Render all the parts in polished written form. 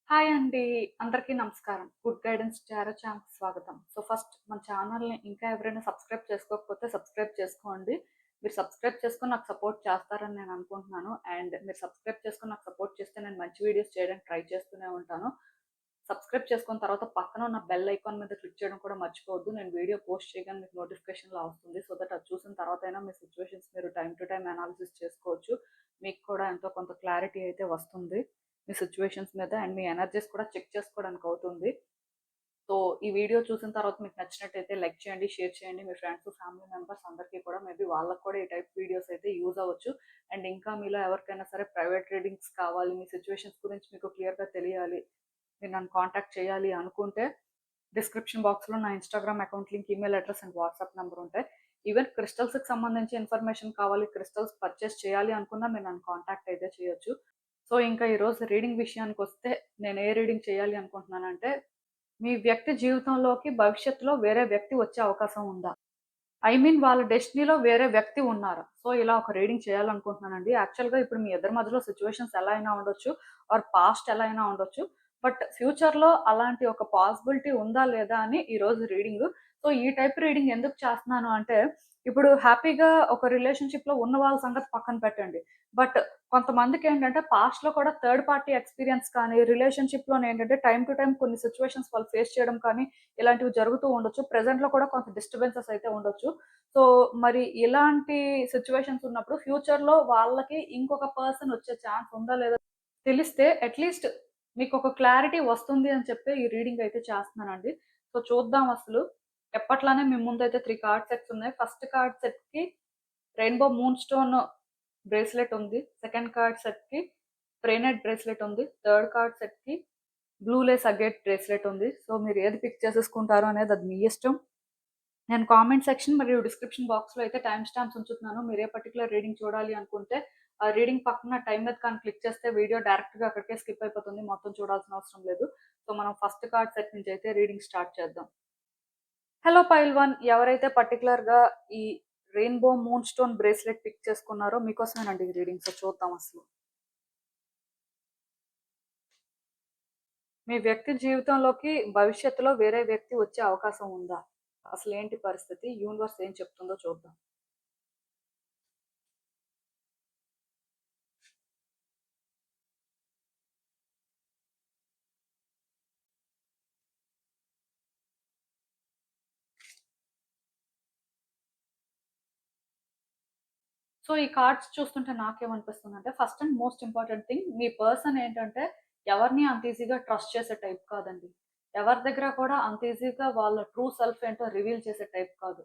Hi అండి. అందరికీ నమస్కారం. గుడ్ గైడెన్స్ టారో ఛానల్‌కి స్వాగతం. ఫస్ట్ మన ఛానల్‌ని ఇంకా ఎవరైనా సబ్స్క్రైబ్ చేసుకోకపోతే సబ్స్క్రైబ్ చేసుకోండి. మీరు సబ్స్క్రైబ్ చేసుకొని నాకు సపోర్ట్ చేస్తారని నేను అనుకుంటున్నాను. అండ్ మీరు సబ్స్క్రైబ్ చేసుకొని నాకు సపోర్ట్ చేస్తే నేను మంచి వీడియోస్ చేయడానికి ట్రై చేస్తూనే ఉంటాను. సబ్స్క్రైబ్ చేసుకున్న తర్వాత పక్కన ఉన్న బెల్ ఐకాన్ మీద క్లిక్ చేయడం కూడా మర్చిపోవద్దు. నేను వీడియో పోస్ట్ చేయగానే మీకు నోటిఫికేషన్‌లా వస్తుంది. సో దట్ అది చూసిన తర్వాతైనా మీ సిట్యుయేషన్స్ మీరు టైమ్ టు టైమ్ అనాలిసిస్ చేసుకోవచ్చు. మీకు కూడా ఎంతో కొంత క్లారిటీ అయితే వస్తుంది మీ సిట్యుయేషన్స్ మీద. అండ్ మీ ఎనర్జీస్ కూడా చెక్ చేసుకోవడానికి అవుతుంది. సో ఈ వీడియో చూసిన తర్వాత మీకు నచ్చినట్టయితే లైక్ చేయండి, షేర్ చేయండి మీ ఫ్రెండ్స్, ఫ్యామిలీ మెంబర్స్ అందరికీ కూడా. మేబీ వాళ్ళకి కూడా ఈ టైప్ వీడియోస్ అయితే యూజ్ అవ్వచ్చు. అండ్ ఇంకా మీలో ఎవరికైనా సరే ప్రైవేట్ రీడింగ్స్ కావాలి, మీ సిట్యుయేషన్స్ గురించి మీకు క్లియర్‌గా తెలియాలి, మీరు నన్ను కాంటాక్ట్ చేయాలి అనుకుంటే డిస్క్రిప్షన్ బాక్స్‌లో నా Instagram account link, email address and WhatsApp number ఉంటాయి. ఈవెన్ క్రిస్టల్స్‌కి సంబంధించి ఇన్ఫర్మేషన్ కావాలి, క్రిస్టల్స్ పర్చేస్ చేయాలి అనుకున్నా మీరు నన్ను కాంటాక్ట్ అయితే చేయొచ్చు. సో ఇంకా ఈరోజు రీడింగ్ విషయానికొస్తే నేను ఏ రీడింగ్ చేయాలి అనుకుంటున్నానంటే, మీ వ్యక్తి జీవితంలోకి భవిష్యత్తులో వేరే వ్యక్తి వచ్చే అవకాశం ఉందా? ఐ మీన్ వాళ్ళ డెస్టినీలో వేరే వ్యక్తి ఉన్నారా? సో ఇలా ఒక రీడింగ్ చేయాలనుకుంటున్నానండి. యాక్చువల్‌గా ఇప్పుడు మీ ఇద్దరి మధ్యలో సిట్యుయేషన్స్ ఎలా అయినా ఉండొచ్చు, ఆర్ పాస్ట్ ఎలా అయినా ఉండొచ్చు. బట్ ఫ్యూచర్‌లో అలాంటి ఒక పాసిబిలిటీ ఉందా లేదా అని ఈరోజు రీడింగు. సో ఈ టైప్ రీడింగ్ ఎందుకు చేస్తున్నాను అంటే, ఇప్పుడు హ్యాపీగా ఒక రిలేషన్‌షిప్‌లో ఉన్న వాళ్ళ సంగతి పక్కన పెట్టండి. బట్ కొంతమందికేంటంటే పాస్ట్‌లో కూడా థర్డ్ పార్టీ ఎక్స్‌పీరియన్స్ కానీ, రిలేషన్‌షిప్‌లోనేంటంటే టైమ్ టు టైమ్ కొన్ని సిట్యుయేషన్స్ వాళ్ళు ఫేస్ చేయడం కానీ, ఇలాంటివి జరుగుతూ ఉండొచ్చు. ప్రెజెంట్‌లో కూడా కొంత డిస్టర్బెన్సెస్ అయితే ఉండొచ్చు. సో, మరి ఇలాంటి సిట్యుయేషన్స్ ఉన్నప్పుడు ఫ్యూచర్‌లో వాళ్ళకి ఇంకొక పర్సన్ వచ్చే ఛాన్స్ ఉందా లేదా తెలిస్తే అట్‌లీస్ట్ మీకొక క్లారిటీ వస్తుంది అని చెప్పి ఈ రీడింగ్ అయితే చేస్తున్నానండి. సో, చూద్దాం అసలు. ఎప్పట్లానే మీ ముందైతే 3 కార్డ్ సెట్స్ ఉన్నాయి. ఫస్ట్ కార్డ్ సెట్‌కి రెయిన్‌బో మూన్ స్టోన్ బ్రేస్లెట్ ఉంది. సెకండ్ కార్డ్ సెట్‌కి ప్రేనెట్ బ్రేస్లెట్ ఉంది. థర్డ్ కార్డ్ సెట్‌కి బ్లూ లేస్ అగేట్ బ్రేస్లెట్ ఉంది. సో, మీరు ఏది పిక్ చేసేసుకుంటారో అనేది అది మీ ఇష్టం. నేను కామెంట్ సెక్షన్ మరియు డిస్క్రిప్షన్ బాక్స్‌లో అయితే టైమ్ స్టాంప్స్ ఉంచుతున్నాను. మీరు ఏ పర్టిక్యులర్ రీడింగ్ చూడాలి అనుకుంటే, ఆ రీడింగ్ పక్కన టైమ్ మీద కానీ క్లిక్ చేస్తే వీడియో డైరెక్ట్‌గా అక్కడికే స్కిప్ అయిపోతుంది. మొత్తం చూడాల్సిన అవసరం లేదు. సో, మనం ఫస్ట్ కార్డ్ సెట్ నుంచి అయితే రీడింగ్ స్టార్ట్ చేద్దాం. హలో పైల్ 1, ఎవరైతే పర్టిక్యులర్‌గా ఈ rainbow moon stone bracelet pick చేసుకున్నారో మీకోసమేనండి ఈ రీడింగ్. సో, చూద్దాం అసలు. మీ వ్యక్తి జీవితంలోకి భవిష్యత్తులో వేరే వ్యక్తి వచ్చే అవకాశం ఉందా? అసలేంటి పరిస్థితి? యూనివర్స్ ఏం చెప్తుందో చూద్దాం. సో, ఈ కార్డ్స్ చూస్తుంటే నాకేమనిపిస్తుందంటే, first and most important thing, మీ పర్సన్ ఏంటంటే ఎవరిని అంత ఈజీగా ట్రస్ట్ చేసే టైప్ కాదండి. ఎవరి దగ్గర కూడా అంత ఈజీగా వాళ్ళ ట్రూ సెల్ఫ్ ఏంటో రివీల్ చేసే టైప్ కాదు.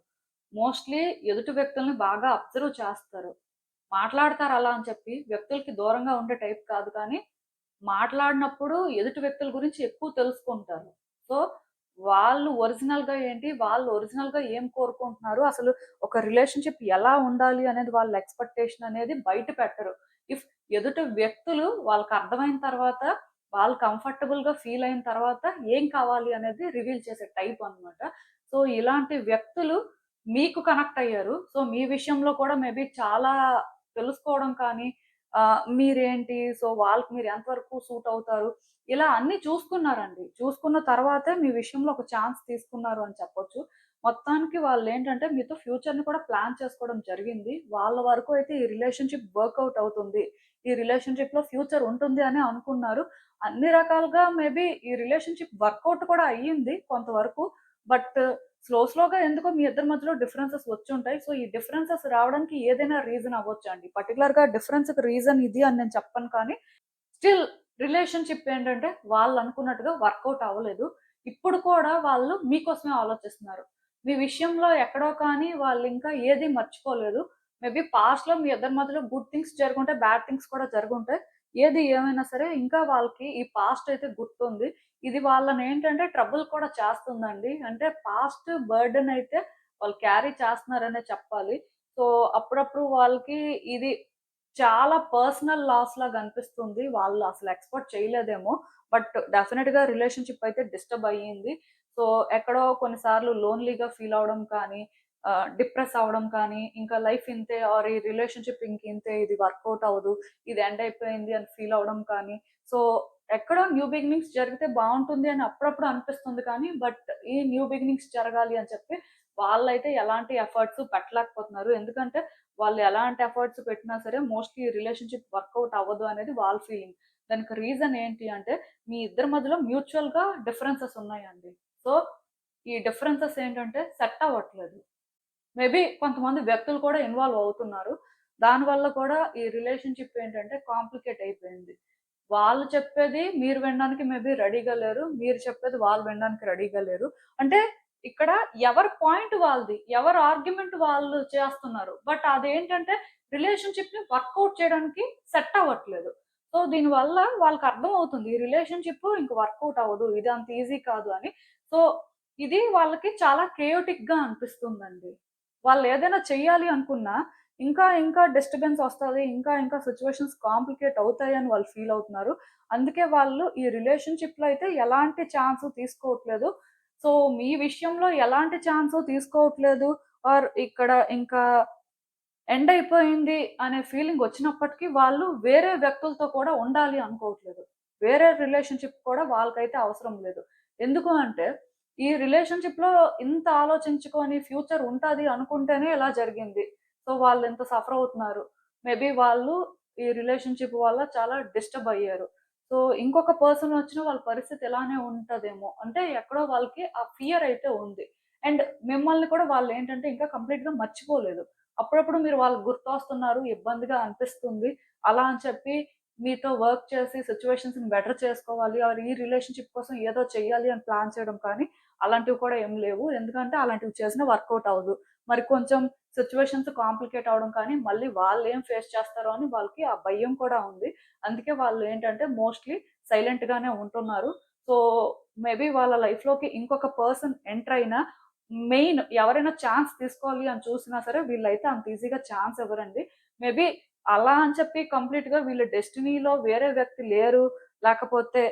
మోస్ట్‌లీ ఎదుటి వ్యక్తుల్ని బాగా అబ్జర్వ్ చేస్తారు. మాట్లాడతారు అలా అని చెప్పి వ్యక్తులకి దూరంగా ఉండే టైప్ కాదు కానీ, మాట్లాడినప్పుడు ఎదుటి వ్యక్తుల గురించి ఎక్కువ తెలుసుకుంటారు. సో, వాళ్ళు ఒరిజినల్‌గా ఏంటి, వాళ్ళు ఒరిజినల్‌గా ఏం కోరుకుంటున్నారు, అసలు ఒక రిలేషన్‌షిప్ ఎలా ఉండాలి అనేది వాళ్ళ ఎక్స్‌పెక్టేషన్ అనేది బయట పెట్టరు. ఇఫ్ ఎదుటి వ్యక్తులు వాళ్ళకి అర్థమైన తర్వాత, వాళ్ళు కంఫర్టబుల్‌గా ఫీల్ అయిన తర్వాత ఏం కావాలి అనేది రివీల్ చేసే టైప్ అన్నమాట. సో, ఇలాంటి వ్యక్తులు మీకు కనెక్ట్ అయ్యారు. సో, మీ విషయంలో కూడా మేబీ చాలా తెలుసుకోవడం కానీ, మీరేంటి, సో, వాళ్ళకి మీరు ఎంతవరకు సూట్ అవుతారు, ఇలా అన్నీ చూసుకున్నారండి. చూసుకున్న తర్వాతే మీ విషయంలో ఒక ఛాన్స్ తీసుకున్నారు అని చెప్పొచ్చు. మొత్తానికి వాళ్ళేంటంటే మీతో ఫ్యూచర్‌ని కూడా ప్లాన్ చేసుకోవడం జరిగింది. వాళ్ళ వరకు అయితే ఈ రిలేషన్‌షిప్ వర్కౌట్ అవుతుంది. ఈ రిలేషన్‌షిప్‌లో ఫ్యూచర్ ఉంటుంది అని అనుకున్నారు. అన్ని రకాలుగా మేబీ ఈ రిలేషన్‌షిప్ వర్కౌట్ కూడా అయ్యింది కొంతవరకు. బట్ స్లోగా ఎందుకో మీ ఇద్దరి మధ్యలో డిఫరెన్సెస్ వచ్చుంటాయి. సో, ఈ డిఫరెన్సెస్ రావడానికి ఏదైనా రీజన్ అవ్వొచ్చండి. పర్టిక్యులర్‌గా డిఫరెన్స్‌కి రీజన్ ఇది అని నేను చెప్పను కానీ, స్టిల్ రిలేషన్‌షిప్ ఏంటంటే వాళ్ళనుకున్నట్టుగా వర్కౌట్ అవ్వలేదు. ఇప్పుడు కూడా వాళ్ళు మీకోసమే ఆలోచిస్తున్నారు. మీ విషయంలో ఎక్కడో కానీ వాళ్ళింకా ఏది మర్చిపోలేదు. మేబీ పాస్ట్‌లో మీ ఇద్దరి మధ్యలో గుడ్ థింగ్స్ జరుగుంటాయి, బ్యాడ్ థింగ్స్ కూడా జరుగుంటాయి. ఏది ఏమైనా సరే ఇంకా వాళ్ళకి ఈ పాస్ట్ అయితే గుర్తుంది. ఇది వాళ్ళనేంటంటే ట్రబుల్ కూడా చేస్తుందండి. అంటే పాస్ట్ బర్డెన్ అయితే వాళ్ళు క్యారీ చేస్తున్నారనే చెప్పాలి. సో, అప్పుడప్పుడు వాళ్ళకి ఇది చాలా పర్సనల్ లాస్ లాగా అనిపిస్తుంది. వాళ్ళు అసలు ఎక్స్‌పెక్ట్ చేయలేదేమో. బట్ డెఫినిట్‌గా రిలేషన్‌షిప్ అయితే డిస్టర్బ్ అయ్యింది. సో, ఎక్కడో కొన్నిసార్లు లోన్‌లీగా ఫీల్ అవ్వడం కానీ, డిప్రెస్ అవ్వడం కానీ, ఇంకా లైఫ్ ఇంతే ఆర్ ఈ రిలేషన్‌షిప్ ఇంకింతే, ఇది వర్కౌట్ అవ్వదు, ఇది ఎండ్ అయిపోయింది అని ఫీల్ అవ్వడం కానీ, సో, ఎక్కడో న్యూ బిగినింగ్స్ జరిగితే బావుంటుంది అని అప్పుడప్పుడు అనిపిస్తుంది కానీ, బట్ ఈ న్యూ బిగినింగ్స్ జరగాలి అని చెప్పి వాళ్ళైతే ఎలాంటి ఎఫర్ట్స్ పెట్టలేకపోతున్నారు. ఎందుకంటే వాళ్ళు ఎలాంటి ఎఫర్ట్స్ పెట్టినా సరే మోస్ట్‌లీ ఈ రిలేషన్‌షిప్ వర్కౌట్ అవ్వదు అనేది వాళ్ళ ఫీలింగ్. దానికి రీజన్ ఏంటి అంటే మీ ఇద్దరి మధ్యలో మ్యూచువల్‌గా డిఫరెన్సెస్ ఉన్నాయండి. సో, ఈ డిఫరెన్సెస్ ఏంటంటే సెట్ అవ్వట్లేదు. మేబీ కొంతమంది వ్యక్తులు కూడా ఇన్వాల్వ్ అవుతున్నారు. దానివల్ల కూడా ఈ రిలేషన్‌షిప్ ఏంటంటే కాంప్లికేట్ అయిపోయింది. వాళ్ళు చెప్పేది మీరు వినడానికి మేబీ రెడీగా లేరు. మీరు చెప్పేది వాళ్ళు వినడానికి రెడీగా లేరు. అంటే ఇక్కడ ఎవరి పాయింట్ వాళ్ళది. ఎవరి ఆర్గ్యుమెంట్ వాళ్ళు చేస్తున్నారు. బట్ అదేంటంటే రిలేషన్‌షిప్‌ని వర్కౌట్ చేయడానికి సెట్ అవ్వట్లేదు. సో, దీనివల్ల వాళ్ళకి అర్థమవుతుంది. ఈ రిలేషన్‌షిప్ ఇంక వర్కౌట్ అవ్వదు. ఇది అంత ఈజీ కాదు అని. సో, ఇది వాళ్ళకి చాలా కేయోటిక్‌గా అనిపిస్తుందండి. వాళ్ళేదైనా చెయ్యాలి అనుకున్నా, ఇంకా ఇంకా డిస్టర్బెన్స్ ఒస్తది. ఇంకా ఇంకా సిట్యుయేషన్స్ కాంప్లికేట్ అవుతాయని వాళ్ళు ఫీల్ అవుతున్నారు. అందుకే వాళ్ళు ఈ రిలేషన్‌షిప్‌లో అయితే ఎలాంటి ఛాన్సు తీసుకోవట్లేదు. సో, మీ విషయంలో ఎలాంటి ఛాన్సు తీసుకోవట్లేదు. ఆర్ ఇక్కడ ఇంకా ఎండ్ అయిపోయింది అనే ఫీలింగ్ వచ్చినప్పటికి వాళ్ళు వేరే వ్యక్తులతో కూడా ఉండాలి అనుకోవట్లేదు. వేరే రిలేషన్‌షిప్ కూడా వాళ్ళకైతే అవసరం లేదు. ఎందుకు అంటే ఈ రిలేషన్‌షిప్‌లో ఇంత ఆలోచించుకొని ఫ్యూచర్ ఉంటది అనుకుంటేనే ఇలా జరిగింది. సో, వాళ్ళింత సఫర్ అవుతున్నారు. మేబీ వాళ్ళు ఈ రిలేషన్‌షిప్ వల్ల చాలా డిస్టర్బ్ అయ్యారు. సో, ఇంకొక పర్సన్ వచ్చినా వాళ్ళ పరిస్థితి ఇలానే ఉంటదేమో. అంటే ఎక్కడో వాళ్ళకి ఆ ఫియర్ అయితే ఉంది. అండ్ మిమ్మల్ని కూడా వాళ్ళేంటంటే ఇంకా కంప్లీట్‌గా మర్చిపోలేదు. అప్పుడప్పుడు మీరు వాళ్ళకి గుర్తొస్తున్నారు, ఇబ్బందిగా అనిపిస్తుంది. అలా అని చెప్పి మీతో వర్క్ చేసి సిట్యుయేషన్స్‌ని బెటర్ చేసుకోవాలి ఆర్ ఈ రిలేషన్‌షిప్ కోసం ఏదో చెయ్యాలి అని ప్లాన్ చేయడం కానీ, అలాంటివి కూడా ఏమి లేవు. ఎందుకంటే అలాంటివి చేసినా వర్కౌట్ అవ్వదు. మరి కొంచెం సిట్యుయేషన్స్ కాంప్లికేట్ అవ్వడం కానీ, మళ్ళీ వాళ్ళేం ఫేస్ చేస్తారో అని వాళ్ళకి ఆ భయం కూడా ఉంది. అందుకే వాళ్ళేంటంటే మోస్ట్‌లీ సైలెంట్‌గానే ఉంటున్నారు. సో, మేబీ వాళ్ళ లైఫ్‌లోకి ఇంకొక పర్సన్ ఎంటర్ అయినా మెయిన్ ఎవరైనా ఛాన్స్ తీసుకోవాలి అని చూసినా సరే వీళ్ళైతే అంత ఈజీగా ఛాన్స్ ఇవ్వరండి. మేబీ అలా అని చెప్పి కంప్లీట్‌గా వీళ్ళ డెస్టినీలో వేరే వ్యక్తి లేరు. లేకపోతే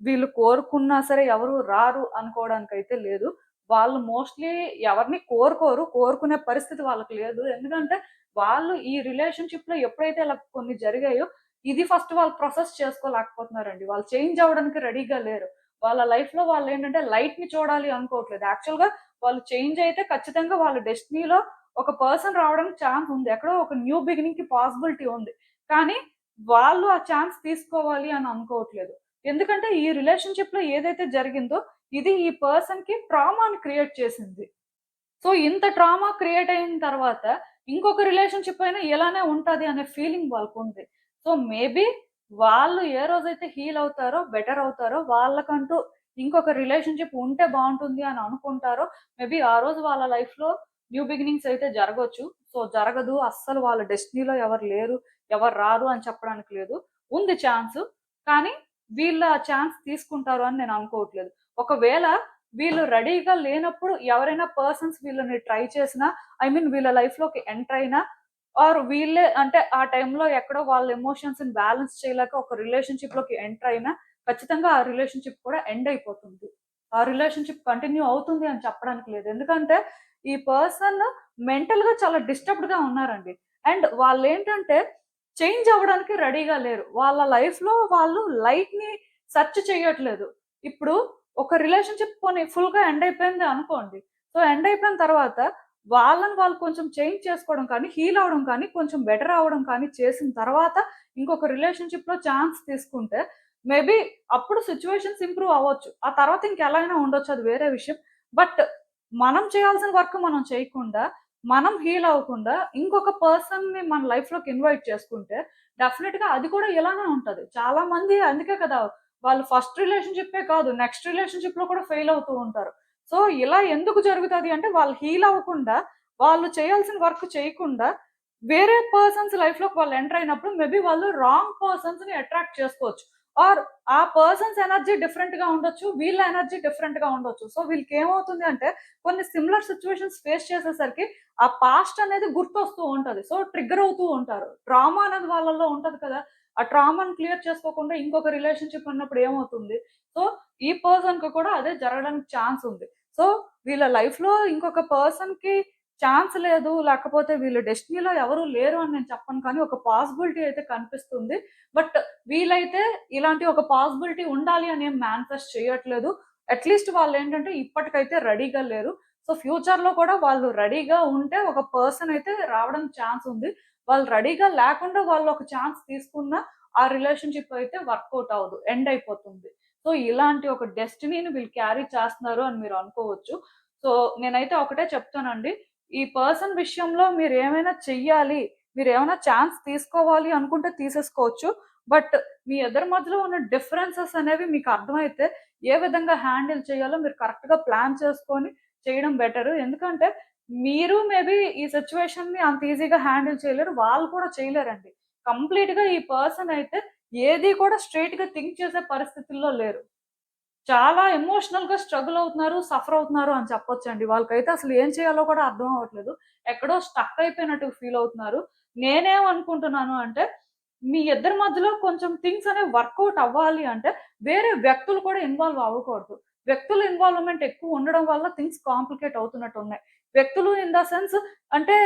వీళ్ళు కోరుకున్నా సరే ఎవరు రారు అనుకోవడానికైతే లేదు. వాళ్ళు మోస్ట్‌లీ ఎవరిని కోరుకోరు. కోరుకునే పరిస్థితి వాళ్ళకి లేదు. ఎందుకంటే వాళ్ళు ఈ రిలేషన్‌షిప్‌లో ఎప్పుడైతే ఇలా కొన్ని జరిగాయో ఇది ఫస్ట్ వాళ్ళు ప్రాసెస్ చేసుకోలేకపోతున్నారండి. వాళ్ళు చేంజ్ అవ్వడానికి రెడీగా లేరు. వాళ్ళ లైఫ్‌లో వాళ్ళేంటంటే లైట్‌ని చూడాలి అనుకోవట్లేదు. యాక్చువల్‌గా వాళ్ళు చేంజ్ అయితే ఖచ్చితంగా వాళ్ళ డెస్టినీలో ఒక పర్సన్ రావడానికి ఛాన్స్ ఉంది. ఎక్కడో ఒక న్యూ బిగినింగ్‌కి పాసిబిలిటీ ఉంది. కానీ వాళ్ళు ఆ ఛాన్స్ తీసుకోవాలి అని అనుకోవట్లేదు. ఎందుకంటే ఈ రిలేషన్‌షిప్‌లో ఏదైతే జరిగిందో ఇది ఈ పర్సన్‌కి ట్రామాని క్రియేట్ చేసింది. సో, ఇంత ట్రామా క్రియేట్ అయిన తర్వాత ఇంకొక రిలేషన్‌షిప్ అయినా ఇలానే ఉంటది అనే ఫీలింగ్ వాళ్ళకుంది. సో, మేబీ వాళ్ళు ఏ రోజైతే హీల్ అవుతారో, బెటర్ అవుతారో వాళ్ళకంటూ ఇంకొక రిలేషన్‌షిప్ ఉంటే బావుంటుంది అని అనుకుంటారో, మేబీ ఆ రోజు వాళ్ళ లైఫ్‌లో న్యూ బిగినింగ్స్ అయితే జరగొచ్చు. సో, జరగదు. అస్సలు వాళ్ళ డెస్టినీలో ఎవరు లేరు, ఎవరు రారు అని చెప్పడానికి లేదు. ఉంది ఛాన్సు. కానీ వీళ్ళు ఆ ఛాన్స్ తీసుకుంటారు అని నేను అనుకోవట్లేదు. ఒకవేళ వీళ్ళు రెడీగా లేనప్పుడు ఎవరైనా పర్సన్స్ వీళ్ళని ట్రై చేసినా, ఐ మీన్ వీళ్ళ లైఫ్‌లోకి ఎంటర్ అయినా ఆర్ వీళ్ళే అంటే ఆ టైంలో ఎక్కడో వాళ్ళ ఎమోషన్స్‌ని బ్యాలెన్స్ చేయలేక ఒక రిలేషన్‌షిప్‌లోకి ఎంటర్ అయినా ఖచ్చితంగా ఆ రిలేషన్‌షిప్ కూడా ఎండ్ అయిపోతుంది. ఆ రిలేషన్‌షిప్ కంటిన్యూ అవుతుంది అని చెప్పడానికి లేదు. ఎందుకంటే ఈ పర్సన్ మెంటల్‌గా చాలా డిస్టర్బ్డ్‌గా ఉన్నారండి. అండ్ వాళ్ళేంటంటే చేంజ్ అవ్వడానికి రెడీగా లేరు. వాళ్ళ లైఫ్‌లో వాళ్ళు లైట్‌ని సెర్చ్ చేయట్లేదు. ఇప్పుడు ఒక రిలేషన్‌షిప్ పోనీ ఫుల్‌గా ఎండ్ అయిపోయింది అనుకోండి. సో, ఎండ్ అయిపోయిన తర్వాత వాళ్ళని వాళ్ళు కొంచెం చేంజ్ చేసుకోవడం కానీ, హీల్ అవ్వడం కానీ, కొంచెం బెటర్ అవ్వడం కానీ చేసిన తర్వాత ఇంకొక రిలేషన్‌షిప్‌లో ఛాన్స్ తీసుకుంటే మేబీ అప్పుడు సిట్యుయేషన్స్ ఇంప్రూవ్ అవ్వచ్చు. ఆ తర్వాత ఇంకెలా అయినా ఉండొచ్చు అది వేరే విషయం. బట్ మనం చేయాల్సిన వర్క్ మనం చేయకుండా, మనం హీల్ అవ్వకుండా ఇంకొక పర్సన్‌ని మన లైఫ్‌లోకి ఇన్వైట్ చేసుకుంటే డెఫినిట్‌గా అది కూడా ఇలానే ఉంటది. చాలా మంది అందుకే కదా! వాళ్ళు ఫస్ట్ రిలేషన్‌షిప్పే కాదు. నెక్స్ట్ రిలేషన్‌షిప్‌లో కూడా ఫెయిల్ అవుతూ ఉంటారు. సో, ఇలా ఎందుకు జరుగుతది అంటే వాళ్ళు హీల్ అవ్వకుండా, వాళ్ళు చేయాల్సిన వర్క్ చేయకుండా, వేరే పర్సన్స్ లైఫ్‌లోకి వాళ్ళు ఎంటర్ అయినప్పుడు మేబీ వాళ్ళు రాంగ్ పర్సన్స్‌ని అట్రాక్ట్ చేసుకోవచ్చు. ఆర్ ఆ పర్సన్స్ ఎనర్జీ డిఫరెంట్‌గా ఉండొచ్చు. వీళ్ళ ఎనర్జీ డిఫరెంట్‌గా ఉండొచ్చు. సో, వీళ్ళకేమవుతుంది అంటే కొన్ని సిమిలర్ సిట్యుయేషన్స్ ఫేస్ చేసేసరికి ఆ పాస్ట్ అనేది గుర్తొస్తూ ఉంటది. సో, ట్రిగ్గర్ అవుతూ ఉంటారు. ట్రామా అనేది వాళ్ళలో ఉంటది కదా! ఆ ట్రామాని క్లియర్ చేసుకోకుండా ఇంకొక రిలేషన్‌షిప్ అన్నప్పుడు ఏమవుతుంది? సో, ఈ పర్సన్‌కి కూడా అదే జరగడానికి ఛాన్స్ ఉంది. సో, వీళ్ళ లైఫ్‌లో ఇంకొక పర్సన్‌కి ఛాన్స్ లేదు, లేకపోతే వీళ్ళ డెస్టినీలో ఎవరు లేరు అని నేను చెప్పను, కానీ ఒక పాసిబిలిటీ అయితే కనిపిస్తుంది. బట్ వీళ్ళైతే ఇలాంటి ఒక పాసిబిలిటీ ఉండాలి అని ఏం మేనిఫెస్ట్ చేయట్లేదు. అట్‌లీస్ట్ వాళ్ళేంటంటే ఇప్పటికైతే రెడీగా లేరు. సో, ఫ్యూచర్‌లో కూడా వాళ్ళు రెడీగా ఉంటే ఒక పర్సన్ అయితే రావడానికి ఛాన్స్ ఉంది. వాళ్ళు రెడీగా లేకుండా వాళ్ళు ఒక ఛాన్స్ తీసుకున్నా ఆ రిలేషన్‌షిప్ అయితే వర్కౌట్ అవ్వదు. ఎండ్ అయిపోతుంది. సో, ఇలాంటి ఒక డెస్టినీని వీళ్ళు క్యారీ చేస్తున్నారు అని మీరు అనుకోవచ్చు. సో, నేనైతే ఒకటే చెప్తానండి. ఈ పర్సన్ విషయంలో మీరేమైనా చెయ్యాలి, మీరేమైనా ఛాన్స్ తీసుకోవాలి అనుకుంటే తీసేసుకోవచ్చు. బట్ మీ ఇద్దరి మధ్యలో ఉన్న డిఫరెన్సెస్ అనేవి మీకు అర్థమైతే ఏ విధంగా హ్యాండిల్ చేయాలో మీరు కరెక్ట్‌గా ప్లాన్ చేసుకొని చేయడం బెటరు. ఎందుకంటే మీరు మేబీ ఈ సిట్యుయేషన్‌ని అంత ఈజీగా హ్యాండిల్ చేయలేరు. వాళ్ళు కూడా చేయలేరండి. కంప్లీట్‌గా ఈ పర్సన్ అయితే ఏది కూడా స్ట్రెయిట్‌గా థింక్ చేసే పరిస్థితుల్లో లేరు. చాలా ఎమోషనల్‌గా స్ట్రగుల్ అవుతున్నారు, సఫర్ అవుతున్నారు అని చెప్పొచ్చండి. వాళ్ళకైతే అసలు ఏం చేయాలో కూడా అర్థం అవ్వట్లేదు. ఎక్కడో స్టక్ అయిపోయినట్టు ఫీల్ అవుతున్నారు. నేనేమనుకుంటున్నాను అంటే, మీ ఇద్దరి మధ్యలో కొంచెం థింగ్స్ అనేవి వర్కౌట్ అవ్వాలి అంటే, వేరే వ్యక్తులు కూడా ఇన్వాల్వ్ అవ్వకూడదు. వ్యక్తుల ఇన్వాల్వ్‌మెంట్ ఎక్కువ ఉండడం వల్ల థింగ్స్ కాంప్లికేట్ అవుతున్నట్టున్నాయి. వ్యక్తులు ఇన్ ద సెన్స్ అంటే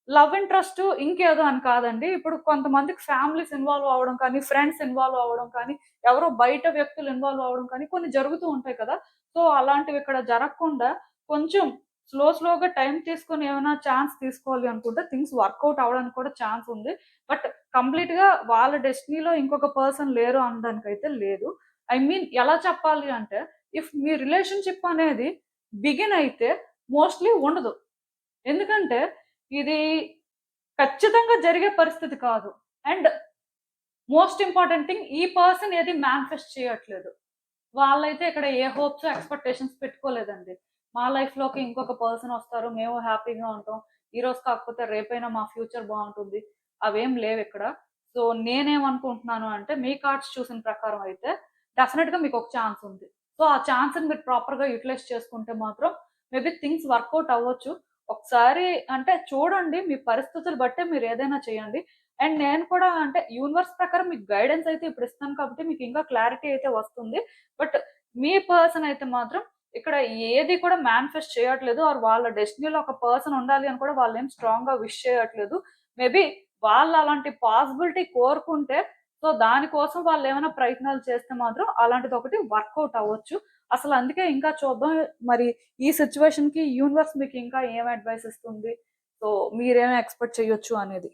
లవ్ ఇంట్రెస్ట్ ఇంకేదో అని కాదండి. ఇప్పుడు కొంతమందికి ఫ్యామిలీస్ ఇన్వాల్వ్ అవ్వడం కానీ, ఫ్రెండ్స్ ఇన్వాల్వ్ అవ్వడం కానీ, ఎవరో బయట వ్యక్తులు ఇన్వాల్వ్ అవ్వడం కానీ కొన్ని జరుగుతూ ఉంటాయి కదా! సో, అలాంటివి ఇక్కడ జరగకుండా కొంచెం స్లోగా టైమ్ తీసుకొని ఏమైనా ఛాన్స్ తీసుకోవాలి అనుకుంటే థింగ్స్ వర్కౌట్ అవ్వడానికి కూడా ఛాన్స్ ఉంది. బట్ కంప్లీట్‌గా వాళ్ళ డెస్టినీలో ఇంకొక పర్సన్ లేరు అనడానికైతే లేదు. ఐ మీన్ ఎలా చెప్పాలి అంటే, ఇఫ్ మీ రిలేషన్‌షిప్ అనేది బిగిన్ అయితే మోస్ట్‌లీ ఉండదు. ఎందుకంటే ఇది ఖచ్చితంగా జరిగే పరిస్థితి కాదు. అండ్ మోస్ట్ ఇంపార్టెంట్ థింగ్ ఈ పర్సన్ ఏది మేనిఫెస్ట్ చేయట్లేదు. వాళ్ళైతే ఇక్కడ ఏ హోప్స్, ఎక్స్‌పెక్టేషన్స్ పెట్టుకోలేదండి. మా లైఫ్‌లోకి ఇంకొక పర్సన్ వస్తారు. మేము హ్యాపీగా ఉంటాం. ఈరోజు కాకపోతే రేపైనా మా ఫ్యూచర్ బావుంటుంది. అవేం లేవిక్కడ. సో, నేనేమనుకుంటున్నాను అంటే మీ కార్డ్స్ చూసిన ప్రకారం అయితే డెఫినిట్‌గా మీకొక ఛాన్స్ ఉంది. సో, ఆ ఛాన్స్‌ని మీరు ప్రాపర్‌గా యుటిలైజ్ చేసుకుంటే మాత్రం మేబీ థింగ్స్ వర్కౌట్ అవ్వచ్చు. ఒకసారి అంటే చూడండి, మీ పరిస్థితులు బట్టే మీరేదైనా చేయండి. అండ్ నేను కూడా అంటే యూనివర్స్ ప్రకారం మీకు గైడెన్స్ అయితే ఇప్పుడు ఇస్తాను కాబట్టి మీకు ఇంకా క్లారిటీ అయితే వస్తుంది. బట్ మీ పర్సన్ అయితే మాత్రం ఇక్కడ ఏది కూడా మేనిఫెస్ట్ చేయట్లేదు. ఆర్ వాళ్ళ డెస్టినీలో ఒక పర్సన్ ఉండాలి అని కూడా వాళ్ళేం స్ట్రాంగ్‌గా విష్ చేయట్లేదు. మేబీ వాళ్ళు అలాంటి పాసిబిలిటీ కోరుకుంటే సో, దానికోసం వాళ్ళేమైనా ప్రయత్నాలు చేస్తే మాత్రం అలాంటిదొకటి వర్కౌట్ అవ్వచ్చు. అసలు అందుకే ఇంకా చూద్దాం మరి ఈ సిట్యుయేషన్‌కి యూనివర్స్ మీకు ఇంకా ఏం అడ్వైస్ ఇస్తుంది? సో, మీరేం ఎక్స్‌పెక్ట్ చేయొచ్చు అనేది.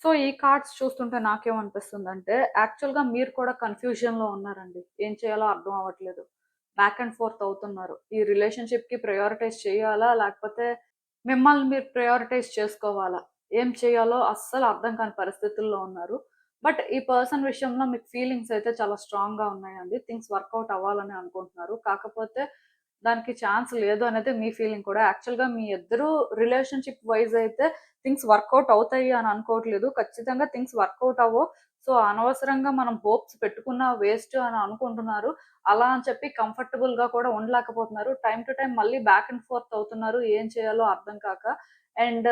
సో, ఈ కార్డ్స్ చూస్తుంటే నాకేమనిపిస్తుందంటే, యాక్చువల్‌గా మీరు కూడా కన్‌ఫ్యూజన్‌లో ఉన్నారండి. ఏం చేయాలో అర్థం అవ్వట్లేదు. బ్యాక్ అండ్ ఫోర్త్ అవుతున్నారు. ఈ రిలేషన్‌షిప్‌కి ప్రయారిటైజ్ చేయాలా? లేకపోతే మిమ్మల్ని మీరు ప్రయారిటైజ్ చేసుకోవాలా? ఏం చేయాలో అస్సలు అర్థం కాని పరిస్థితుల్లో ఉన్నారు. బట్ ఈ పర్సన్ విషయంలో మీకు ఫీలింగ్స్ అయితే చాలా స్ట్రాంగ్‌గా ఉన్నాయండి. థింగ్స్ వర్కౌట్ అవ్వాలని అనుకుంటున్నారు. కాకపోతే దానికి ఛాన్స్ లేదు అనేది మీ ఫీలింగ్ కూడా. యాక్చువల్‌గా మీ ఇద్దరు రిలేషన్‌షిప్ వైస్ అయితే థింగ్స్ వర్కౌట్ అవుతాయి అని అనుకోవట్లేదు. ఖచ్చితంగా థింగ్స్ వర్కౌట్ అవ్వవు. సో, అనవసరంగా మనం హోప్స్ పెట్టుకున్నా వేస్ట్ అని అనుకుంటున్నారు. అలా అని చెప్పి కంఫర్టబుల్‌గా కూడా ఉండలేకపోతున్నారు. టైమ్ టు టైమ్ మళ్ళీ బ్యాక్ అండ్ ఫోర్త్ అవుతున్నారు. ఏం చేయాలో అర్థం కాక. అండ్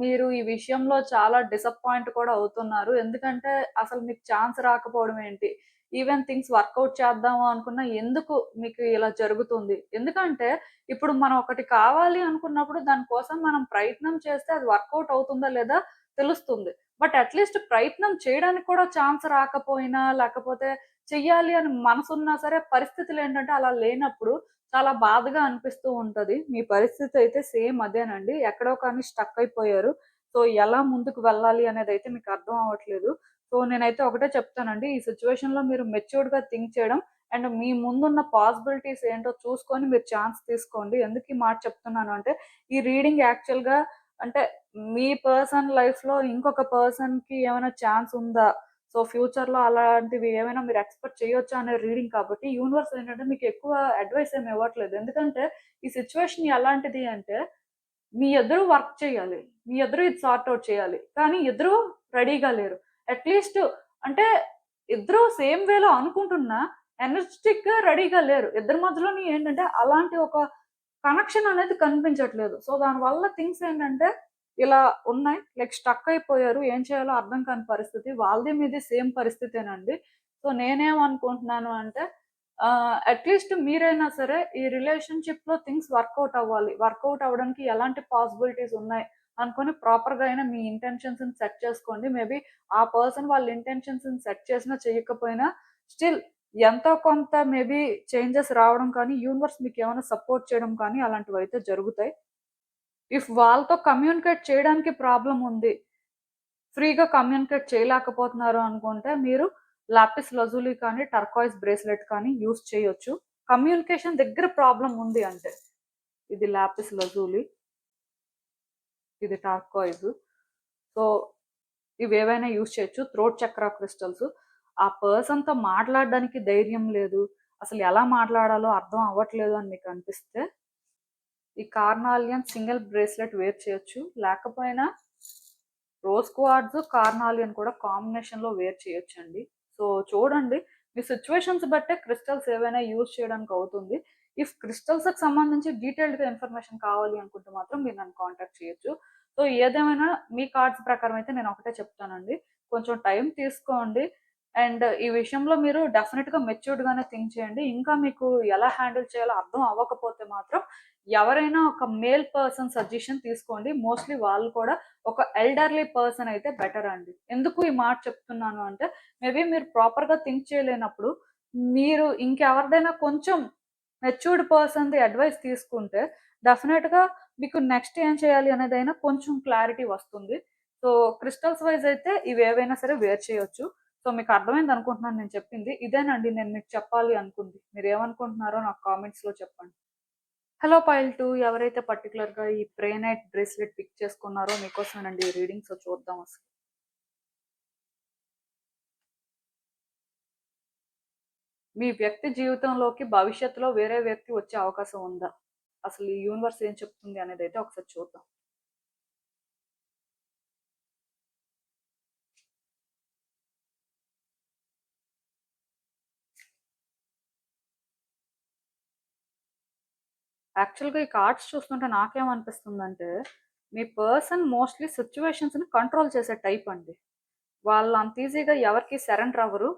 మీరు ఈ విషయంలో చాలా డిసప్పాయింట్ కూడా అవుతున్నారు. ఎందుకంటే అసలు మీకు ఛాన్స్ రాకపోవడం ఏంటి? ఈవెన్ థింగ్స్ వర్కౌట్ చేద్దాము అనుకున్నా ఎందుకు మీకు ఇలా జరుగుతుంది? ఎందుకంటే ఇప్పుడు మనం ఒకటి కావాలి అనుకున్నప్పుడు దాని కోసం మనం ప్రయత్నం చేస్తే అది వర్కౌట్ అవుతుందా లేదా తెలుస్తుంది. బట్ అట్‌లీస్ట్ ప్రయత్నం చేయడానికి కూడా ఛాన్స్ రాకపోయినా, లేకపోతే చెయ్యాలి అని మనసున్నా సరే పరిస్థితులేంటంటే అలా లేనప్పుడు చాలా బాధగా అనిపిస్తూ ఉంటది. మీ పరిస్థితి అయితే సేమ్ అదేనండి. ఎక్కడో కానీ స్టక్ అయిపోయారు. సో, ఎలా ముందుకు వెళ్ళాలి అనేదైతే మీకు అర్థం అవ్వట్లేదు. సో, నేనైతే ఒకటే చెప్తానండి. ఈ సిట్యుయేషన్‌లో మీరు మెచ్యూర్డ్‌గా థింక్ చేయడం అండ్ మీ ముందున్న పాసిబిలిటీస్ ఏంటో చూసుకొని మీరు ఛాన్స్ తీసుకోండి. ఎందుకు ఈ మాట చెప్తున్నాను అంటే, ఈ రీడింగ్ యాక్చువల్‌గా అంటే మీ పర్సన్ లైఫ్‌లో ఇంకొక పర్సన్‌కి ఏమైనా ఛాన్స్ ఉందా? సో, ఫ్యూచర్‌లో అలాంటివి ఏమైనా మీరు ఎక్స్‌పెక్ట్ చేయొచ్చా అనే రీడింగ్ కాబట్టి యూనివర్స్ ఏంటంటే మీకు ఎక్కువ అడ్వైస్ ఏమి ఇవ్వట్లేదు. ఎందుకంటే ఈ సిట్యుయేషన్ ఎలాంటిది అంటే మీ ఇద్దరు వర్క్ చేయాలి. మీ ఇద్దరు ఇది సార్ట్ ఔట్ చేయాలి. కానీ ఇద్దరు రెడీగా లేరు. అట్‌లీస్ట్ అంటే ఇద్దరు సేమ్ వేలో అనుకుంటున్నా ఎనర్జిటిక్‌గా రెడీగా లేరు. ఇద్దరి మధ్యలోని ఏంటంటే అలాంటి ఒక కనెక్షన్ అనేది కనిపించట్లేదు. సో, దానివల్ల థింగ్స్ ఏంటంటే ఇలా ఉన్నాయి. లైక్ స్టక్ అయిపోయారు. ఏం చేయాలో అర్థం కాని పరిస్థితి. వాళ్ళది మీది సేమ్ పరిస్థితేనండి. సో, నేనేమనుకుంటున్నాను అంటే అట్లీస్ట్ మీరైనా సరే ఈ రిలేషన్‌షిప్‌లో థింగ్స్ వర్కౌట్ అవ్వాలి. వర్కౌట్ అవ్వడానికి ఎలాంటి పాసిబిలిటీస్ ఉన్నాయి అనుకోని ప్రాపర్‌గా అయినా మీ ఇంటెన్షన్స్‌ని సెట్ చేసుకోండి. మేబీ ఆ పర్సన్ వాళ్ళ ఇంటెన్షన్స్‌ని సెట్ చేసినా చేయకపోయినా స్టిల్ ఎంతో కొంత మేబీ చేంజెస్ రావడం కానీ, యూనివర్స్ మీకేమైనా సపోర్ట్ చేయడం కానీ అలాంటివైతే జరుగుతాయి. ఇఫ్ వాళ్ళతో కమ్యూనికేట్ చేయడానికి ప్రాబ్లమ్ ఉంది. ఫ్రీగా కమ్యూనికేట్ చేయలేకపోతున్నారు అనుకుంటే మీరు లాపిస్ లజూలి కానీ, టర్కాయిస్ బ్రేస్లెట్ కానీ యూజ్ చేయొచ్చు. కమ్యూనికేషన్ దగ్గర ప్రాబ్లమ్ ఉంది అంటే. ఇది లాపిస్ లజూలి, ఇది టర్కాయిస్. సో, ఇవేవైనా యూజ్ చేయొచ్చు. థ్రోట్ చక్ర క్రిస్టల్స్. ఆ పర్సన్‌తో మాట్లాడడానికి ధైర్యం లేదు. అసలు ఎలా మాట్లాడాలో అర్థం అవ్వట్లేదు అని మీకు అనిపిస్తే, ఈ కార్నాలియన్ సింగిల్ బ్రేస్లెట్ వేర్ చేయొచ్చు. లేకపోయినా రోజ్ క్వార్ట్జ్, కార్నాలియన్ కూడా కాంబినేషన్‌లో వేర్ చేయొచ్చండి. సో, చూడండి మీ సిట్యుయేషన్స్ బట్టే క్రిస్టల్స్ ఏవైనా యూజ్ చేయడానికి అవుతుంది. ఇఫ్ క్రిస్టల్స్‌కి సంబంధించి డీటెయిల్డ్‌గా ఇన్ఫర్మేషన్ కావాలి అనుకుంటే మాత్రం మీరు నన్ను కాంటాక్ట్ చేయొచ్చు. సో, ఏదేమైనా మీ కార్డ్స్ ప్రకారం అయితే నేను ఒకటే చెప్తానండి. కొంచెం టైం తీసుకోండి. అండ్ ఈ విషయంలో మీరు డెఫినిట్‌గా మెచ్యూర్డ్‌గానే థింక్ చేయండి. ఇంకా మీకు ఎలా హ్యాండిల్ చేయాలో అర్థం అవ్వకపోతే మాత్రం ఎవరైనా ఒక మేల్ పర్సన్ సజెషన్ తీసుకోండి. మోస్ట్‌లీ వాళ్ళు కూడా ఒక ఎల్డర్లీ పర్సన్ అయితే బెటర్ అండి. ఎందుకు ఈ మాట చెప్తున్నాను అంటే, మేబీ మీరు ప్రాపర్‌గా థింక్ చేయలేనప్పుడు, మీరు ఇంకెవరిదైనా కొంచెం మెచ్యూర్డ్ పర్సన్‌ది అడ్వైస్ తీసుకుంటే, డెఫినెట్‌గా మీకు నెక్స్ట్ ఏం చేయాలి అనేదైనా కొంచెం క్లారిటీ వస్తుంది. సో, క్రిస్టల్స్ వైస్ అయితే ఇవేవైనా సరే వేర్ చేయొచ్చు. సో, మీకు అర్థమైంది అనుకుంటున్నాను నేను చెప్పింది. ఇదేనండి నేను మీకు చెప్పాలి అనుకుంది. మీరేమనుకుంటున్నారో నాకు కామెంట్స్‌లో చెప్పండి. హలో పైల్ 2 ఎవరైతే పర్టిక్యులర్‌గా ఈ ప్రేనైట్ బ్రేస్లెట్ పిక్ చేసుకున్నారో మీకోసమేనండి ఈ రీడింగ్. సో, చూద్దాం అసలు. మీ వ్యక్తి జీవితంలోకి భవిష్యత్తులో వేరే వ్యక్తి వచ్చే అవకాశం ఉందా? అసలు ఈ యూనివర్స్ ఏం చెప్తుంది అనేదైతే ఒకసారి చూద్దాం. యాక్చువల్‌గా ఈ కార్డ్స్ చూస్తుంటే నాకేమనిపిస్తుందంటే, మీ పర్సన్ మోస్ట్‌లీ సిట్యుయేషన్స్‌ని కంట్రోల్ చేసే టైప్ అండి. వాళ్ళు అంత ఈజీగా ఎవరికీ సరెండర్ అవ్వరు.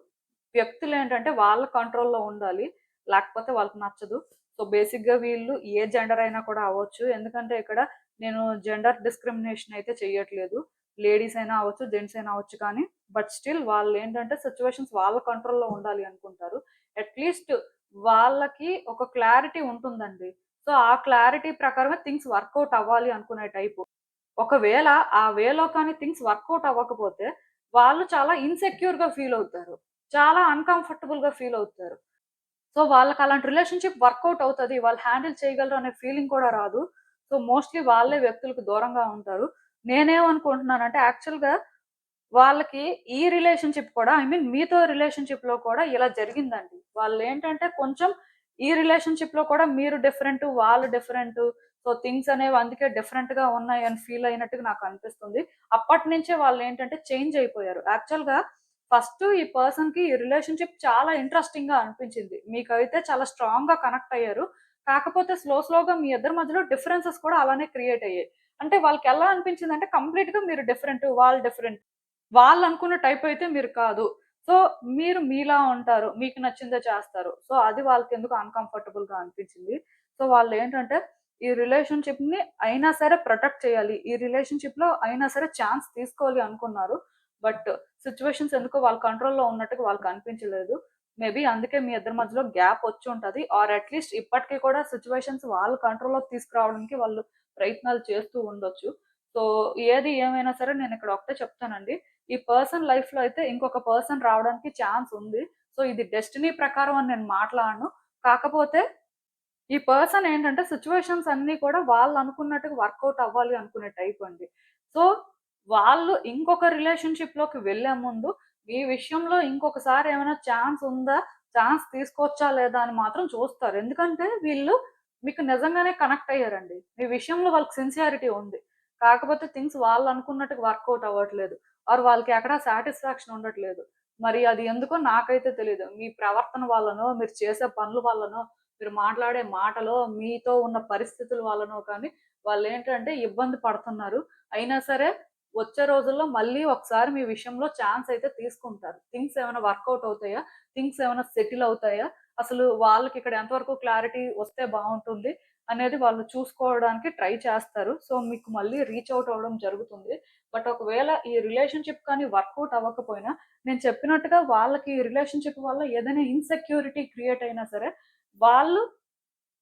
వ్యక్తులేంటంటే వాళ్ళ కంట్రోల్‌లో ఉండాలి. లేకపోతే వాళ్ళకి నచ్చదు. సో, బేసిక్‌గా వీళ్ళు ఏ జెండర్ అయినా కూడా అవ్వచ్చు. ఎందుకంటే ఇక్కడ నేను జెండర్ డిస్క్రిమినేషన్ అయితే చెయ్యట్లేదు. లేడీస్ అయినా అవ్వచ్చు, జెంట్స్ అయినా అవ్వచ్చు కానీ, బట్ స్టిల్ వాళ్ళేంటంటే సిట్యుయేషన్స్ వాళ్ళ కంట్రోల్‌లో ఉండాలి అనుకుంటారు. అట్‌లీస్ట్ వాళ్ళకి ఒక క్లారిటీ ఉంటుందండి. సో, ఆ క్లారిటీ ప్రకారమే థింగ్స్ వర్కౌట్ అవ్వాలి అనుకునే టైపు. ఒకవేళ ఆ వేలో కానీ థింగ్స్ వర్కౌట్ అవ్వకపోతే, వాళ్ళు చాలా ఇన్‌సెక్యూర్‌గా ఫీల్ అవుతారు. చాలా అన్‌కంఫర్టబుల్‌గా ఫీల్ అవుతారు. సో, వాళ్ళకి అలాంటి రిలేషన్‌షిప్ వర్కౌట్ అవుతది. వాళ్ళు హ్యాండిల్ చేయగలరు అనే ఫీలింగ్ కూడా రాదు. సో, మోస్ట్‌లీ వాళ్ళే వ్యక్తులకు దూరంగా ఉంటారు. నేనేమనుకుంటున్నానంటే యాక్చువల్‌గా వాళ్ళకి ఈ రిలేషన్‌షిప్ కూడా ఐ మీన్ మీతో రిలేషన్‌షిప్‌లో కూడా ఇలా జరిగిందండి. వాళ్ళేంటంటే కొంచెం ఈ రిలేషన్‌షిప్‌లో కూడా మీరు డిఫరెంటు, వాళ్ళు డిఫరెంటు. సో, థింగ్స్ అనేవి అందుకే డిఫరెంట్‌గా ఉన్నాయని ఫీల్ అయినట్టుగా నాకనిపిస్తుంది. అప్పటినుంచే వాళ్ళేంటంటే చేంజ్ అయిపోయారు. యాక్చువల్‌గా ఫస్ట్ ఈ పర్సన్‌కి ఈ రిలేషన్‌షిప్ చాలా ఇంట్రెస్టింగ్‌గా అనిపించింది. మీకైతే చాలా స్ట్రాంగ్‌గా కనెక్ట్ అయ్యారు. కాకపోతే స్లోగా మీ ఇద్దరి మధ్యలో డిఫరెన్సెస్ కూడా అలానే క్రియేట్ అయ్యాయి. అంటే వాళ్ళకెలా అనిపించిందంటే కంప్లీట్‌గా మీరు డిఫరెంటు, వాళ్ళు డిఫరెంట్. వాళ్ళనుకున్న టైప్ అయితే మీరు కాదు. సో, మీరు మీలా ఉంటారు. మీకు నచ్చిందే చేస్తారు. సో, అది వాళ్ళకెందుకో అన్‌కంఫర్టబుల్‌గా అనిపించింది. సో, వాళ్ళేంటంటే ఈ రిలేషన్‌షిప్‌ని అయినా సరే ప్రొటెక్ట్ చేయాలి. ఈ రిలేషన్‌షిప్‌లో అయినా సరే ఛాన్స్ తీసుకోవాలి అనుకున్నారు. బట్ సిట్యుయేషన్స్ ఎందుకో వాళ్ళ కంట్రోల్‌లో ఉన్నట్టుగా వాళ్ళకనిపించలేదు. మేబీ అందుకే మీ ఇద్దరి మధ్యలో గ్యాప్ వచ్చుంటది. ఆర్ అట్‌లీస్ట్ ఇప్పటికి కూడా సిట్యుయేషన్స్ వాళ్ళ కంట్రోల్‌లోకి తీసుకురావడానికి వాళ్ళు ప్రయత్నాలు చేస్తూ ఉండొచ్చు. సో, ఏది ఏమైనా సరే నేనిక్కడ ఒకటే చెప్తానండి. ఈ పర్సన్ లైఫ్‌లో అయితే ఇంకొక పర్సన్ రావడానికి ఛాన్స్ ఉంది. సో, ఇది డెస్టినీ ప్రకారం అని నేను మాట్లాడను. కాకపోతే ఈ పర్సన్ ఏంటంటే సిట్యుయేషన్స్ అన్నీ కూడా వాళ్ళు అనుకున్నట్టుగా వర్కౌట్ అవ్వాలి అనుకునే టైప్ అండి. సో, వాళ్ళు ఇంకొక రిలేషన్‌షిప్‌లోకి వెళ్ళే ముందు ఈ విషయంలో ఇంకొకసారి ఏమైనా ఛాన్స్ ఉందా? ఛాన్స్ తీసుకోవచ్చా లేదా అని మాత్రం చూస్తారు. ఎందుకంటే వీళ్ళు మీకు నిజంగానే కనెక్ట్ అయ్యారండి. మీ విషయంలో వాళ్ళకి సిన్సియారిటీ ఉంది. కాకపోతే థింగ్స్ వాళ్ళు అనుకున్నట్టుగా వర్కౌట్ అవ్వట్లేదు. ఆర్ వాళ్ళకి ఎక్కడ సాటిస్ఫాక్షన్ ఉండట్లేదు. మరి అది ఎందుకో నాకైతే తెలీదు. మీ ప్రవర్తన వల్లనో, మీరు చేసే పనుల వల్లనో మీరు మాట్లాడే మాటలో, మీతో ఉన్న పరిస్థితుల వల్లనో కానీ వాళ్ళేంటంటే ఇబ్బంది పడుతున్నారు. అయినా సరే వచ్చే రోజుల్లో మళ్ళీ ఒకసారి మీ విషయంలో ఛాన్స్ అయితే తీసుకుంటారు. థింగ్స్ ఏమైనా వర్కౌట్ అవుతాయా? థింగ్స్ ఏమైనా సెటిల్ అవుతాయా? అసలు వాళ్ళకి ఇక్కడ ఎంతవరకు క్లారిటీ వస్తే బాగుంటుంది అనేది వాళ్ళు చూసుకోవడానికి ట్రై చేస్తారు. సో మీకు మళ్ళీ రీచ్ అవుట్ అవ్వడం జరుగుతుంది. బట్ ఒకవేళ ఈ రిలేషన్షిప్ కానీ వర్కౌట్ అవ్వకపోయినా, నేను చెప్పినట్టుగా వాళ్ళకి ఈ రిలేషన్షిప్ వల్ల ఏదైనా ఇన్సెక్యూరిటీ క్రియేట్ అయినా సరే, వాళ్ళు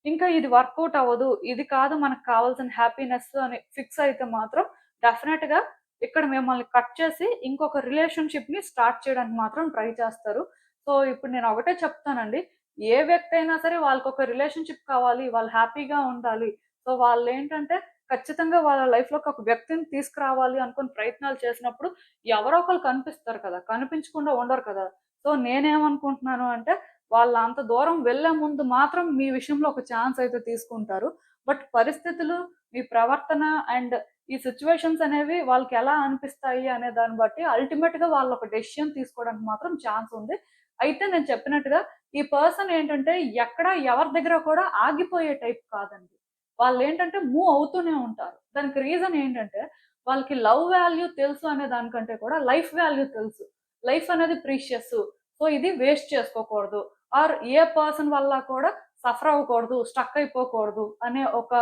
ఇంకా ఇది వర్కౌట్ అవ్వదు, ఇది కాదు మనకు కావాల్సిన హ్యాపీనెస్ అని ఫిక్స్ అయితే మాత్రం డెఫినెట్‌గా ఇక్కడ మిమ్మల్ని కట్ చేసి ఇంకొక రిలేషన్‌షిప్‌ని స్టార్ట్ చేయడానికి మాత్రం ట్రై చేస్తారు. సో, ఇప్పుడు నేను ఒకటే చెప్తానండి. ఏ వ్యక్తి అయినా సరే వాళ్ళకొక రిలేషన్‌షిప్ కావాలి, వాళ్ళు హ్యాపీగా ఉండాలి. సో, వాళ్ళేంటంటే ఖచ్చితంగా వాళ్ళ లైఫ్‌లోకి ఒక వ్యక్తిని తీసుకురావాలి అనుకుని ప్రయత్నాలు చేసినప్పుడు ఎవరో ఒకళ్ళు కనిపిస్తారు కదా! కనిపించకుండా ఉండరు కదా! సో, నేనేమనుకుంటున్నాను అంటే వాళ్ళు అంత దూరం వెళ్ళే ముందు మాత్రం మీ విషయంలో ఒక ఛాన్స్ అయితే తీసుకుంటారు. బట్ పరిస్థితులు, మీ ప్రవర్తన అండ్ ఈ సిట్యుయేషన్స్ అనేవి వాళ్ళకెలా అనిపిస్తాయి అనే దాన్ని బట్టి అల్టిమేట్‌గా వాళ్ళొక డెసిషన్ తీసుకోవడానికి మాత్రం ఛాన్స్ ఉంది. అయితే నేను చెప్పినట్టుగా ఈ పర్సన్ ఏంటంటే ఎక్కడ ఎవరి దగ్గర కూడా ఆగిపోయే టైప్ కాదండి. వాళ్ళేంటంటే మూవ్ అవుతూనే ఉంటారు. దానికి రీజన్ ఏంటంటే వాళ్ళకి లవ్ వాల్యూ తెలుసు అనే దానికంటే కూడా లైఫ్ వాల్యూ తెలుసు. లైఫ్ అనేది ప్రీషియస్. సో, ఇది వేస్ట్ చేసుకోకూడదు. ఆర్ ఏ పర్సన్ వల్ల కూడా సఫర్ అవ్వకూడదు, స్ట్రక్ అయిపోకూడదు అనే ఒక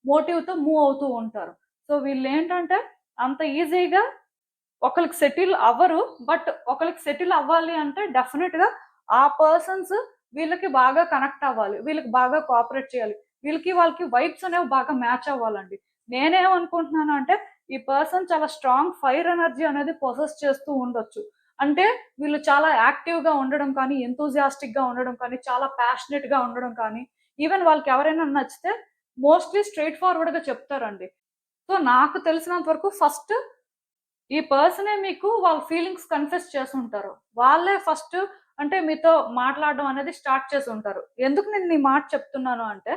మోటివ్‌తో మూవ్ అవుతూ ఉంటారు. సో, వీళ్ళేంటంటే అంత ఈజీగా ఒకళ్ళకి సెటిల్ అవ్వరు. బట్ ఒకళ్ళకి సెటిల్ అవ్వాలి అంటే డెఫినిట్‌గా ఆ పర్సన్స్ వీళ్ళకి బాగా కనెక్ట్ అవ్వాలి. వీళ్ళకి బాగా కోఆపరేట్ చేయాలి. వీళ్ళకి వాళ్ళకి వైబ్స్ అనేవి బాగా మ్యాచ్ అవ్వాలండి. నేనేమనుకుంటున్నాను అంటే ఈ పర్సన్ చాలా స్ట్రాంగ్ ఫైర్ ఎనర్జీ అనేది పొసెస్ చేస్తూ ఉండొచ్చు. అంటే వీళ్ళు చాలా యాక్టివ్‌గా ఉండడం కానీ, ఎంతూసియాస్టిక్‌గా ఉండడం కానీ, చాలా ప్యాషనేట్‌గా ఉండడం కానీ, ఈవెన్ వాళ్ళకి ఎవరైనా నచ్చితే మోస్ట్‌లీ స్ట్రెయిట్ ఫార్వర్డ్‌గా చెప్తారండి. సో, నాకు తెలిసినంత వరకు ఫస్ట్ ఈ పర్సనే మీకు వాళ్ళ ఫీలింగ్స్ కన్ఫెస్ చేసుంటారు. వాళ్ళే ఫస్ట్ అంటే మీతో మాట్లాడడం అనేది స్టార్ట్ చేసుంటారు. ఎందుకు నేను ఈ మాట చెప్తున్నాను అంటే,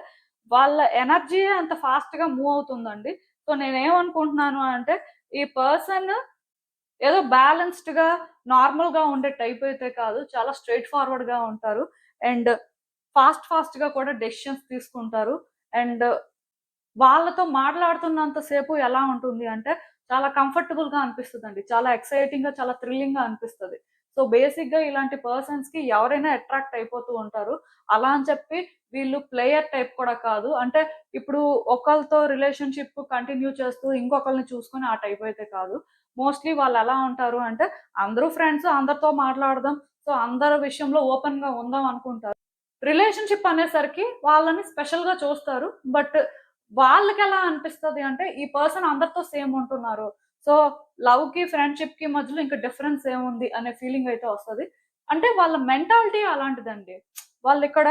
వాళ్ళ ఎనర్జీయే అంత ఫాస్ట్‌గా మూవ్ అవుతుందండి. సో, నేనేమనుకుంటున్నాను అంటే, ఈ పర్సన్ ఏదో బ్యాలెన్స్‌డ్‌గా, నార్మల్‌గా ఉండే టైప్ అయితే కాదు. చాలా స్ట్రెయిట్ ఫార్వర్డ్‌గా ఉంటారు. అండ్ ఫాస్ట్‌గా కూడా డెసిషన్స్ తీసుకుంటారు. అండ్ వాళ్ళతో మాట్లాడుతున్నంత సేపు ఎలా ఉంటుంది అంటే, చాలా కంఫర్టబుల్‌గా అనిపిస్తదండి. చాలా ఎక్సైటింగ్‌గా, చాలా థ్రిల్లింగ్‌గా అనిపిస్తది. సో, బేసిక్‌గా ఇలాంటి పర్సన్స్‌కి ఎవరైనా అట్రాక్ట్ అయిపోతూ ఉంటారు. అలా అని చెప్పి వీళ్ళు ప్లేయర్ టైప్ కూడా కాదు. అంటే ఇప్పుడు ఒకళ్ళతో రిలేషన్‌షిప్ కంటిన్యూ చేస్తూ ఇంకొకళ్ళని చూసుకొని ఆ టైప్ అయితే కాదు. మోస్ట్‌లీ వాళ్ళెలా ఉంటారు అంటే, అందరూ ఫ్రెండ్స్, అందరితో మాట్లాడదాం. సో, అందరి విషయంలో ఓపెన్‌గా ఉందాం అనుకుంటారు. రిలేషన్‌షిప్ అనేసరికి వాళ్ళని స్పెషల్‌గా చూస్తారు. బట్ వాళ్ళకెలా అనిపిస్తది అంటే, ఈ పర్సన్ అందరితో సేమ్ ఉంటున్నారు. సో, లవ్‌కి, ఫ్రెండ్‌షిప్‌కి మధ్యలో ఇంకా డిఫరెన్స్ ఏముంది అనే ఫీలింగ్ అయితే వస్తది. అంటే వాళ్ళ మెంటాలిటీ అలాంటిదండి. వాళ్ళిక్కడ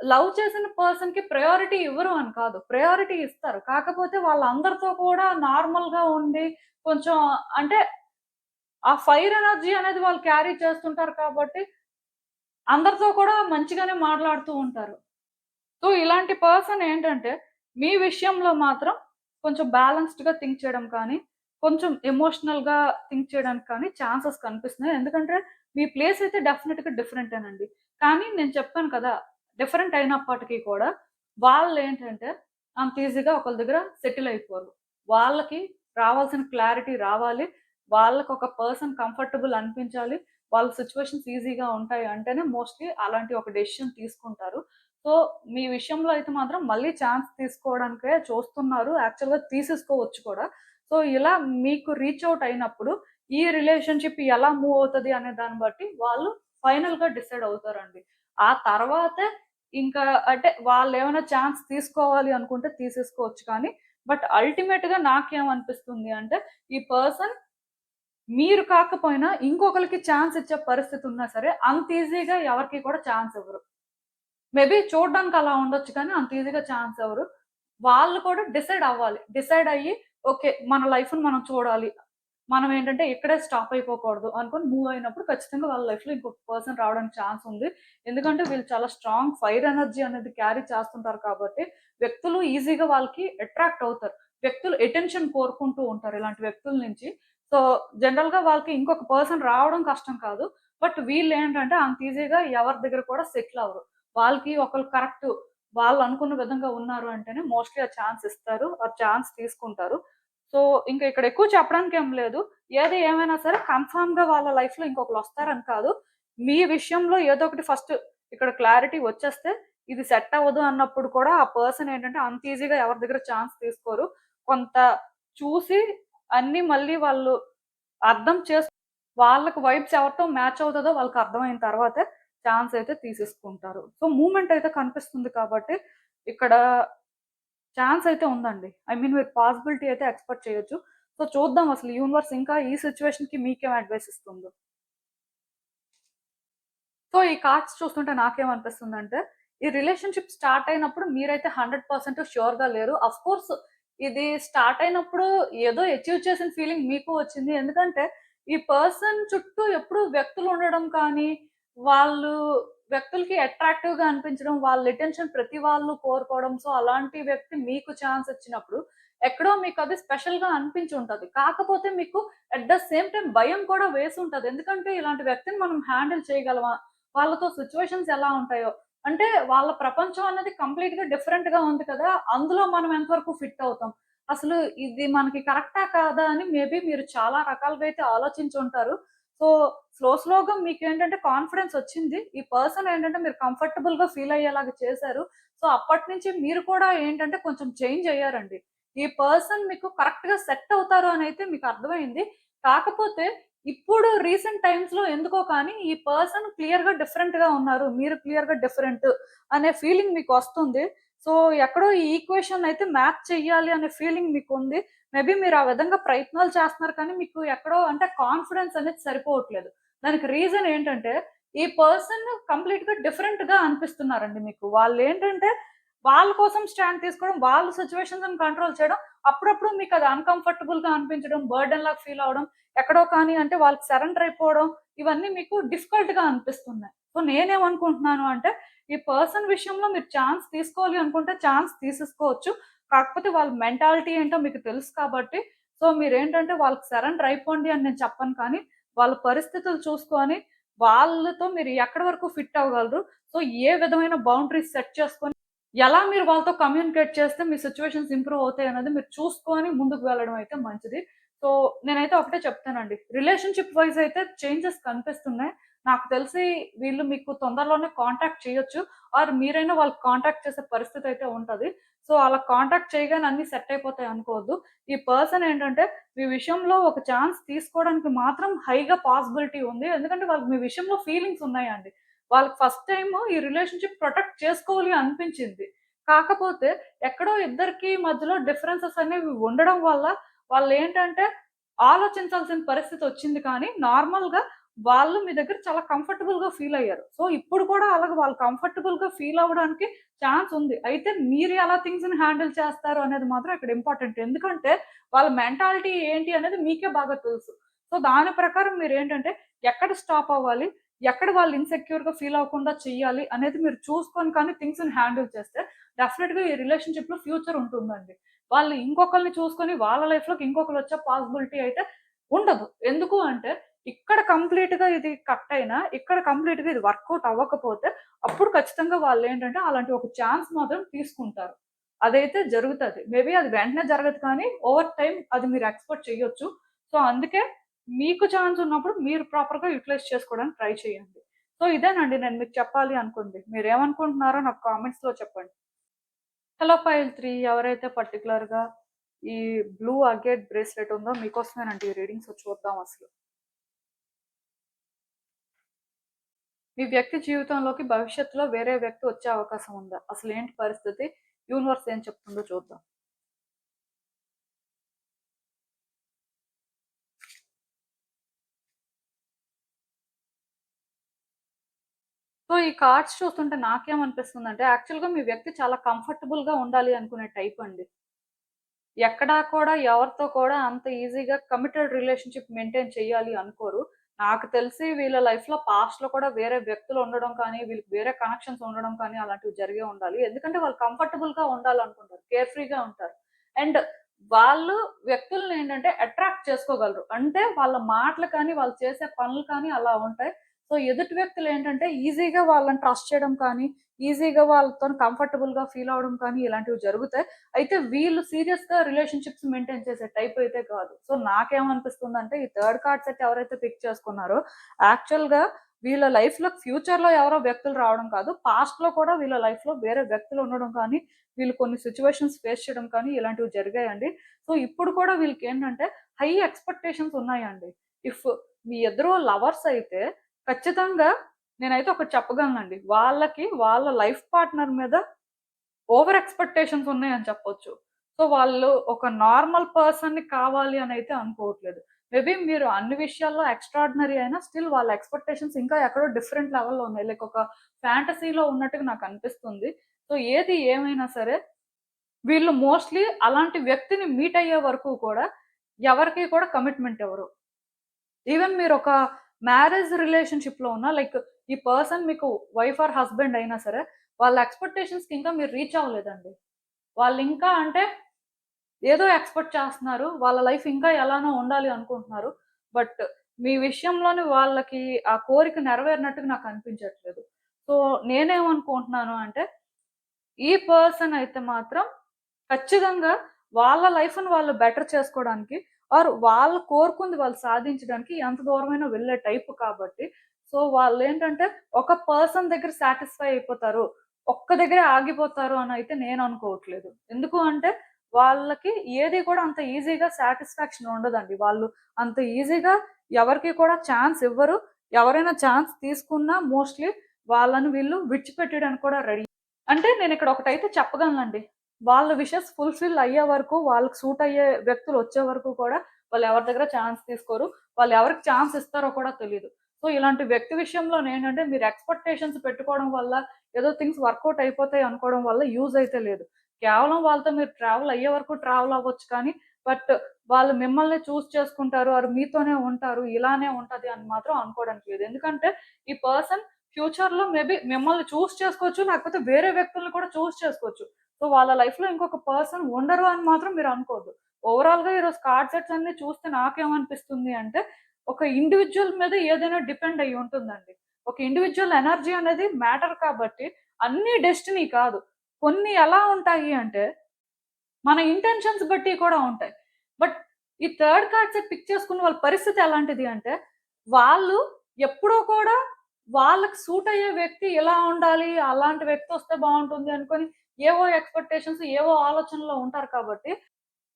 లవ్ చేసిన పర్సన్‌కి ప్రయారిటీ ఇవ్వరు అని కాదు. ప్రయారిటీ ఇస్తారు. కాకపోతే వాళ్ళందరితో కూడా నార్మల్‌గా ఉండి కొంచెం అంటే ఆ ఫైర్ ఎనర్జీ అనేది వాళ్ళు క్యారీ చేస్తుంటారు కాబట్టి అందరితో కూడా మంచిగానే మాట్లాడుతూ ఉంటారు. సో, ఇలాంటి పర్సన్ ఏంటంటే, మీ విషయంలో మాత్రం కొంచెం బ్యాలెన్స్‌డ్‌గా థింక్ చేయడం కానీ, కొంచెం ఎమోషనల్‌గా థింక్ చేయడానికి కానీ ఛాన్సెస్ కనిపిస్తున్నాయి. ఎందుకంటే, మీ ప్లేస్ అయితే డెఫినిట్‌గా డిఫరెంటేనండి. కానీ నేను చెప్పాను కదా! డిఫరెంట్ అయినప్పటికీ కూడా వాళ్ళేంటంటే, అంత ఈజీగా ఒకళ్ళ దగ్గర సెటిల్ అయిపోరు. వాళ్ళకి రావాల్సిన క్లారిటీ రావాలి. వాళ్ళకొక పర్సన్ కంఫర్టబుల్ అనిపించాలి. వాళ్ళ సిట్యుయేషన్స్ ఈజీగా ఉంటాయి అంటేనే మోస్ట్‌లీ అలాంటి ఒక డెసిషన్ తీసుకుంటారు. సో, మీ విషయంలో అయితే మాత్రం మళ్ళీ ఛాన్స్ తీసుకోవడానికే చూస్తున్నారు. యాక్చువల్‌గా తీసేసుకోవచ్చు కూడా. సో, ఇలా మీకు రీచ్ ఔట్ అయినప్పుడు ఈ రిలేషన్‌షిప్ ఎలా మూవ్ అవుతది అనే దాన్ని బట్టి వాళ్ళు ఫైనల్‌గా డిసైడ్ అవుతారండి. ఆ తర్వాతే ఇంకా అంటే వాళ్ళేమైనా ఛాన్స్ తీసుకోవాలి అనుకుంటే తీసేసుకోవచ్చు కానీ, బట్ అల్టిమేట్‌గా నాకేమనిపిస్తుంది అంటే, ఈ పర్సన్ మీరు కాకపోయినా ఇంకొకళ్ళకి ఛాన్స్ ఇచ్చే పరిస్థితి ఉన్నా సరే, అంత ఈజీగా ఎవరికీ కూడా ఛాన్స్ ఇవ్వరు. మేబీ చూడ్డానికి అలా ఉండొచ్చు కానీ, అంత ఈజీగా ఛాన్స్ ఇవ్వరు. వాళ్ళు కూడా డిసైడ్ అవ్వాలి. డిసైడ్ అయ్యి, ఓకే. మన లైఫ్‌ని మనం చూడాలి. మనం ఏంటంటే ఇక్కడే స్టాప్ అయిపోకూడదు అనుకోని మూవ్ అయినప్పుడు ఖచ్చితంగా వాళ్ళ లైఫ్‌లో ఇంకొక పర్సన్ రావడానికి ఛాన్స్ ఉంది. ఎందుకంటే వీళ్ళు చాలా స్ట్రాంగ్ ఫైర్ ఎనర్జీ అనేది క్యారీ చేస్తుంటారు కాబట్టి, వ్యక్తులు ఈజీగా వాళ్ళకి అట్రాక్ట్ అవుతారు. వ్యక్తులు అటెన్షన్ కోరుకుంటూ ఉంటారు ఇలాంటి వ్యక్తుల నుంచి. సో, జనరల్‌గా వాళ్ళకి ఇంకొక పర్సన్ రావడం కష్టం కాదు. బట్ వీళ్ళేంటంటే అంత ఈజీగా ఎవరి దగ్గర కూడా సెటిల్ అవ్వరు. వాళ్ళకి ఒకళ్ళు కరెక్ట్ వాళ్ళనుకున్న విధంగా ఉన్నారు అంటేనే మోస్ట్‌లీ ఆ ఛాన్స్ ఇస్తారు. ఆ ఛాన్స్ తీసుకుంటారు. సో, ఇంక ఇక్కడ ఎక్కువ చెప్పడానికేం లేదు. ఏది ఏమైనా సరే కన్ఫర్మ్‌గా వాళ్ళ లైఫ్‌లో ఇంకొకళ్ళొస్తారని కాదు. మీ విషయంలో ఏదో ఒకటి ఫస్ట్ ఇక్కడ క్లారిటీ వచ్చేస్తే ఇది సెట్ అవ్వదు అన్నప్పుడు కూడా ఆ పర్సన్ ఏంటంటే అంత ఈజీగా ఎవరి దగ్గర ఛాన్స్ తీసుకోరు. కొంత చూసి అన్నీ మళ్ళీ వాళ్ళు అర్థం చేసు వాళ్ళకి వైబ్స్ ఎవరితో మ్యాచ్ అవుతదో వాళ్ళకి అర్థమైన తర్వాతే ఛాన్స్ అయితే తీసేసుకుంటారు. సో, మూవ్‌మెంట్ అయితే కనిపిస్తుంది కాబట్టి ఇక్కడ ఛాన్స్ అయితే ఉందండి. ఐ మీన్ మీరు పాసిబిలిటీ అయితే ఎక్స్‌పెక్ట్ చేయొచ్చు. సో, చూద్దాం అసలు యూనివర్స్ ఇంకా ఈ సిట్యుయేషన్‌కి మీకేం అడ్వైస్ ఇస్తుందో. సో, ఈ కార్డ్స్ చూస్తుంటే నాకేమనిపిస్తుందంటే, ఈ రిలేషన్‌షిప్ స్టార్ట్ అయినప్పుడు మీరైతే 100% ష్యూర్‌గా లేరు. ఆఫ్‌కోర్స్ ఇది స్టార్ట్ అయినప్పుడు ఏదో అచీవ్ చేసిన ఫీలింగ్ మీకు వచ్చింది. ఎందుకంటే, ఈ పర్సన్ చుట్టూ ఎప్పుడు వ్యక్తులు ఉండడం కానీ, వాళ్ళు వ్యక్తులకి అట్రాక్టివ్‌గా అనిపించడం, వాళ్ళ అటెన్షన్ ప్రతి వాళ్ళు కోరుకోవడం. సో, అలాంటి వ్యక్తి మీకు ఛాన్స్ ఇచ్చినప్పుడు, ఎక్కడో మీకది స్పెషల్‌గా అనిపించి ఉంటది. కాకపోతే మీకు అట్ ద సేమ్ టైమ్ భయం కూడా వేసుంటది. ఎందుకంటే, ఇలాంటి వ్యక్తిని మనం హ్యాండిల్ చేయగలమా? వాళ్ళతో సిట్యుయేషన్స్ ఎలా ఉంటాయో. అంటే వాళ్ళ ప్రపంచం అన్నది కంప్లీట్‌గా డిఫరెంట్‌గా ఉంది కదా! అందులో మనం ఎంతవరకు ఫిట్ అవుతాం. అసలు ఇది మనకి కరెక్టా? కాదా? అని మేబీ మీరు చాలా రకాలుగా అయితే ఆలోచించుంటారు. సో, స్లోగా మీకేంటంటే కాన్ఫిడెన్స్ వచ్చింది. ఈ పర్సన్ ఏంటంటే మీరు కంఫర్టబుల్‌గా ఫీల్ అయ్యేలాగా చేశారు. సో, అప్పటినుంచి మీరు కూడా ఏంటంటే కొంచెం చేంజ్ అయ్యారండి. ఈ పర్సన్ మీకు కరెక్ట్‌గా సెట్ అవుతారు అనైతే మీకు అర్థమైంది. కాకపోతే ఇప్పుడు రీసెంట్ టైమ్స్‌లో ఎందుకో కానీ ఈ పర్సన్ క్లియర్‌గా డిఫరెంట్‌గా ఉన్నారు. మీరు క్లియర్‌గా డిఫరెంట్ అనే ఫీలింగ్ మీకొస్తుంది. సో, ఎక్కడో ఈ ఈక్వేషన్ అయితే మ్యాచ్ చెయ్యాలి అనే ఫీలింగ్ మీకుంది. మేబీ మీరు ఆ విధంగా ప్రయత్నాలు చేస్తున్నారు కానీ మీకు ఎక్కడో అంటే కాన్ఫిడెన్స్ అనేది సరిపోవట్లేదు. దానికి రీజన్ ఏంటంటే ఈ పర్సన్ కంప్లీట్‌గా డిఫరెంట్‌గా అనిపిస్తున్నారండి మీకు. వాళ్ళేంటంటే వాళ్ళ కోసం స్టాండ్ తీసుకోవడం, వాళ్ళ సిట్యుయేషన్స్‌ని కంట్రోల్ చేయడం, అప్పుడప్పుడు మీకది అన్‌కంఫర్టబుల్‌గా అనిపించడం, బర్డెన్‌లాగా ఫీల్ అవ్వడం, ఎక్కడో కానీ అంటే వాళ్ళకి సరెండర్ అయిపోవడం, ఇవన్నీ మీకు డిఫికల్ట్‌గా అనిపిస్తున్నాయి. సో, నేనేమనుకుంటున్నాను అంటే, ఈ పర్సన్ విషయంలో మీరు ఛాన్స్ తీసుకోవాలి అనుకుంటే ఛాన్స్ తీసేసుకోవచ్చు. కాకపోతే వాళ్ళ మెంటాలిటీ ఏంటో మీకు తెలుసు కాబట్టి, సో, మీరేంటంటే వాళ్ళకి సరెండర్ అయిపోండి అని నేను చెప్పను కానీ, వాళ్ళ పరిస్థితులు చూసుకొని, వాళ్ళతో మీరు ఎక్కడి వరకు ఫిట్ అవ్వగలరు, సో, ఏ విధమైన బౌండరీస్ సెట్ చేసుకొని ఎలా మీరు వాళ్ళతో కమ్యూనికేట్ చేస్తే మీ సిట్యుయేషన్స్ ఇంప్రూవ్ అవుతాయన్నది మీరు చూసుకొని ముందుకు వెళ్ళడం అయితే మంచిది. సో, నేనైతే ఒకటే చెప్తానండి. రిలేషన్‌షిప్ వైస్ అయితే చేంజెస్ కనిపిస్తున్నాయి. నాకు తెలిసి వీళ్ళు మీకు తొందరలోనే కాంటాక్ట్ చేయొచ్చు. ఆర్ మీరైనా వాళ్ళకి కాంటాక్ట్ చేసే పరిస్థితి అయితే ఉంటది. సో, అలా కాంటాక్ట్ చేయగానే అన్నీ సెట్ అయిపోతాయి అనుకోవద్దు. ఈ పర్సన్ ఏంటంటే మీ విషయంలో ఒక ఛాన్స్ తీసుకోవడానికి మాత్రం హైగా పాసిబిలిటీ ఉంది. ఎందుకంటే వాళ్ళకి మీ విషయంలో ఫీలింగ్స్ ఉన్నాయండి. వాళ్ళకి ఫస్ట్ టైము ఈ రిలేషన్‌షిప్ ప్రొటెక్ట్ చేసుకోవాలి అనిపించింది. కాకపోతే ఎక్కడో ఇద్దరికీ మధ్యలో డిఫరెన్సెస్ అనేవి ఉండడం వల్ల వాళ్ళేంటంటే ఆలోచించాల్సిన పరిస్థితొచ్చింది కానీ, నార్మల్‌గా వాళ్ళు మీ దగ్గర చాలా కంఫర్టబుల్‌గా ఫీల్ అయ్యారు. సో, ఇప్పుడు కూడా అలాగ వాళ్ళు కంఫర్టబుల్‌గా ఫీల్ అవ్వడానికి ఛాన్స్ ఉంది. అయితే మీరు ఎలా థింగ్స్‌ని హ్యాండిల్ చేస్తారు అనేది మాత్రం ఇక్కడ ఇంపార్టెంట్. ఎందుకంటే వాళ్ళ మెంటాలిటీ ఏంటి అనేది మీకే బాగా తెలుసు. సో, దాని ప్రకారం మీరేంటంటే ఎక్కడ స్టాప్ అవ్వాలి? ఎక్కడ వాళ్ళు ఇన్‌సెక్యూర్‌గా ఫీల్ అవ్వకుండా చెయ్యాలి అనేది మీరు చూసుకొని కానీ థింగ్స్‌ని హ్యాండిల్ చేస్తే డెఫినిట్‌గా ఈ రిలేషన్‌షిప్‌లో ఫ్యూచర్ ఉంటుందండి. వాళ్ళు ఇంకొకళ్ళని చూసుకొని వాళ్ళ లైఫ్‌లోకి ఇంకొకళ్ళొచ్చే పాసిబిలిటీ అయితే ఉండదు. ఎందుకు అంటే ఇక్కడ కంప్లీట్‌గా ఇది కట్ అయినా, ఇక్కడ కంప్లీట్‌గా ఇది వర్కౌట్ అవ్వకపోతే అప్పుడు ఖచ్చితంగా వాళ్ళేంటంటే అలాంటి ఒక ఛాన్స్ మాత్రం తీసుకుంటారు. అదైతే జరుగుతది. మేబీ అది వెంటనే జరగదు కానీ ఓవర్ టైమ్ అది మీరు ఎక్స్‌పెక్ట్ చేయొచ్చు. సో, అందుకే మీకు ఛాన్స్ ఉన్నప్పుడు మీరు ప్రాపర్‌గా యుటిలైజ్ చేసుకోవడానికి ట్రై చేయండి. సో, ఇదేనండి నేను మీకు చెప్పాలి అనుకుంది. మీరేమనుకుంటున్నారో నాకు కామెంట్స్‌లో చెప్పండి. హలో ఫైల్ 3 ఎవరైతే పర్టిక్యులర్‌గా ఈ బ్లూ అగేట్ బ్రేస్లెట్ ఉందో మీకోసమేనండి ఈ రీడింగ్. సో, చూద్దాం అసలు. మీ వ్యక్తి జీవితంలోకి భవిష్యత్తులో వేరే వ్యక్తి వచ్చే అవకాశం ఉందా? అసలేంటి పరిస్థితి? యూనివర్స్ ఏం చెప్తుందో చూద్దాం. సో, ఈ కార్డ్స్ చూస్తుంటే నాకేమనిపిస్తుందంటే యాక్చువల్‌గా మీ వ్యక్తి చాలా కంఫర్టబుల్‌గా ఉండాలి అనుకునే టైప్ అండి. ఎక్కడా కూడా ఎవరితో కూడా అంత ఈజీగా కమిటెడ్ రిలేషన్‌షిప్ మెయింటైన్ చేయాలి అనుకోరు. నాకు తెలిసి వీళ్ళ లైఫ్‌లో పాస్ట్‌లో కూడా వేరే వ్యక్తులు ఉండడం కానీ, వీళ్ళకి వేరే కనెక్షన్స్ ఉండడం కానీ అలాంటివి జరిగే ఉండాలి. ఎందుకంటే వాళ్ళు కంఫర్టబుల్‌గా ఉండాలనుకుంటారు. కేర్ ఫ్రీగా ఉంటారు. అండ్ వాళ్ళు వ్యక్తులనేంటంటే అట్రాక్ట్ చేసుకోగలరు. అంటే వాళ్ళ మాటలు కానీ, వాళ్ళు చేసే పనులు కానీ అలా ఉంటాయి. సో, ఎదుటి వ్యక్తులేంటంటే ఈజీగా వాళ్ళని ట్రస్ట్ చేయడం కానీ, ఈజీగా వాళ్ళతోని కంఫర్టబుల్‌గా ఫీల్ అవ్వడం కానీ ఇలాంటివి జరుగుతాయి. అయితే వీళ్ళు సీరియస్‌గా రిలేషన్‌షిప్స్ మెయింటైన్ చేసే టైప్ అయితే కాదు. సో, నాకేమనిపిస్తుందంటే ఈ థర్డ్ కార్డ్ సెట్ ఎవరైతే పిక్ చేసుకున్నారో యాక్చువల్‌గా వీళ్ళ లైఫ్లో ఫ్యూచర్లో ఎవరో వ్యక్తులు రావడం కాదు, పాస్ట్లో కూడా వీళ్ళ లైఫ్లో వేరే వ్యక్తులు ఉండడం కానీ, వీళ్ళు కొన్ని సిచ్యువేషన్స్ ఫేస్ చేయడం కానీ ఇలాంటివి జరిగాయండి. సో ఇప్పుడు కూడా వీళ్ళకి ఏంటంటే హై ఎక్స్పెక్టేషన్స్ ఉన్నాయండి. ఇఫ్ మీ ఇద్దరు లవర్స్ అయితే ఖచ్చితంగా నేనైతే ఒకటి చెప్పగలనండి. వాళ్ళకి వాళ్ళ లైఫ్ పార్ట్నర్ మీద ఓవర్ ఎక్స్‌పెక్టేషన్స్ ఉన్నాయని చెప్పొచ్చు. సో, వాళ్ళు ఒక నార్మల్ పర్సన్‌ని కావాలి అని అయితే అనుకోవట్లేదు. మేబీ మీరు అన్ని విషయాల్లో ఎక్స్‌ట్రార్డినరీ అయినా స్టిల్ వాళ్ళ ఎక్స్‌పెక్టేషన్స్ ఇంకా ఎక్కడో డిఫరెంట్ లెవెల్‌లో ఉన్నాయి. లైక్ ఒక ఫ్యాంటసీలో ఉన్నట్టుగా నాకు అనిపిస్తుంది. సో, ఏది ఏమైనా సరే వీళ్ళు మోస్ట్‌లీ అలాంటి వ్యక్తిని మీట్ అయ్యే వరకు కూడా ఎవరికీ కూడా కమిట్మెంట్ ఇవ్వరు. ఈవెన్ మీరొక మ్యారేజ్ రిలేషన్‌షిప్‌లో ఉన్నా లైక్ ఈ పర్సన్ మీకు వైఫ్ ఆర్ హస్బెండ్ అయినా సరే, వాళ్ళ ఎక్స్‌పెక్టేషన్స్‌కి ఇంకా మీరు రీచ్ అవ్వలేదండి. వాళ్ళింకా అంటే ఏదో ఎక్స్‌పెక్ట్ చేస్తున్నారు. వాళ్ళ లైఫ్ ఇంకా ఎలానో ఉండాలి అనుకుంటున్నారు. బట్ మీ విషయంలోని వాళ్ళకి ఆ కోరిక నెరవేరినట్టుగా నాకు అనిపించట్లేదు. సో, నేనేమనుకుంటున్నాను అంటే, ఈ పర్సన్ అయితే మాత్రం ఖచ్చితంగా వాళ్ళ లైఫ్‌ని వాళ్ళు బెటర్ చేసుకోవడానికి ఆర్ వాళ్ళు కోరుకుంది వాళ్ళు సాధించడానికి ఎంత దూరమైనా వెళ్ళే టైప్ కాబట్టి, సో, వాళ్ళేంటంటే ఒక పర్సన్ దగ్గర సాటిస్ఫై అయిపోతారు. ఒక్క దగ్గరే ఆగిపోతారు అనయితే నేను అనుకోవట్లేదు. ఎందుకు అంటే వాళ్ళకి ఏది కూడా అంత ఈజీగా సాటిస్ఫాక్షన్ ఉండదండి. వాళ్ళు అంత ఈజీగా ఎవరికీ కూడా ఛాన్స్ ఇవ్వరు. ఎవరైనా ఛాన్స్ తీసుకున్నా మోస్ట్‌లీ వాళ్ళని వీళ్ళు విడిచిపెట్టడానికి కూడా రెడీ. అంటే నేనిక్కడ ఒకటైతే చెప్పగలనండి. వాళ్ళ విషెస్ ఫుల్‌ఫిల్ అయ్యే వరకు, వాళ్ళకి సూట్ అయ్యే వ్యక్తులు వచ్చే వరకు కూడా వాళ్ళు ఎవరి దగ్గర ఛాన్స్ తీసుకోరు. వాళ్ళు ఎవరికి ఛాన్స్ ఇస్తారో కూడా తెలీదు. సో, ఇలాంటి వ్యక్తి విషయంలోనేంటంటే మీరు ఎక్స్‌పెక్టేషన్స్ పెట్టుకోవడం వల్ల ఏదో థింగ్స్ వర్కౌట్ అయిపోతాయి అనుకోవడం వల్ల యూజ్ అయితే లేదు. కేవలం వాళ్ళతో మీరు ట్రావెల్ అయ్యే వరకు ట్రావెల్ అవ్వచ్చు కానీ, బట్ వాళ్ళు మిమ్మల్ని చూజ్ చేసుకుంటారు. ఆర్ మీతోనే ఉంటారు. ఇలానే ఉంటది అని మాత్రం అనుకోవడానికి లేదు. ఎందుకంటే ఈ పర్సన్ ఫ్యూచర్‌లో మేబీ మిమ్మల్ని చూజ్ చేసుకోవచ్చు. లేకపోతే వేరే వ్యక్తుల్ని కూడా చూజ్ చేసుకోవచ్చు. సో, వాళ్ళ లైఫ్‌లో ఇంకొక పర్సన్ ఉండరు అని మాత్రం మీరు అనుకోవద్దు. ఓవరాల్‌గా ఈరోజు కార్డ్ సెట్స్ అన్నీ చూస్తే నాకేమనిపిస్తుంది అంటే, ఒక ఇండివిడ్యువల్ మీద ఏదైనా డిపెండ్ అయ్యి ఉంటుందండి. ఒక ఇండివిడ్యువల్ ఎనర్జీ అనేది మ్యాటర్ కాబట్టి, అన్నీ డెస్టినీ కాదు. కొన్ని ఎలా ఉంటాయి అంటే, మన ఇంటెన్షన్స్ బట్టి కూడా ఉంటాయి. బట్ ఈ థర్డ్ కార్డ్ సెట్ పిక్ చేసుకున్న వాళ్ళ పరిస్థితి ఎలాంటిది అంటే, వాళ్ళు ఎప్పుడూ కూడా వాళ్ళకి సూట్ అయ్యే వ్యక్తి ఇలా ఉండాలి, అలాంటి వ్యక్తి వస్తే బావుంటుంది అనుకోని ఏవో ఎక్స్‌పెక్టేషన్స్, ఏవో ఆలోచనలో ఉంటారు కాబట్టి,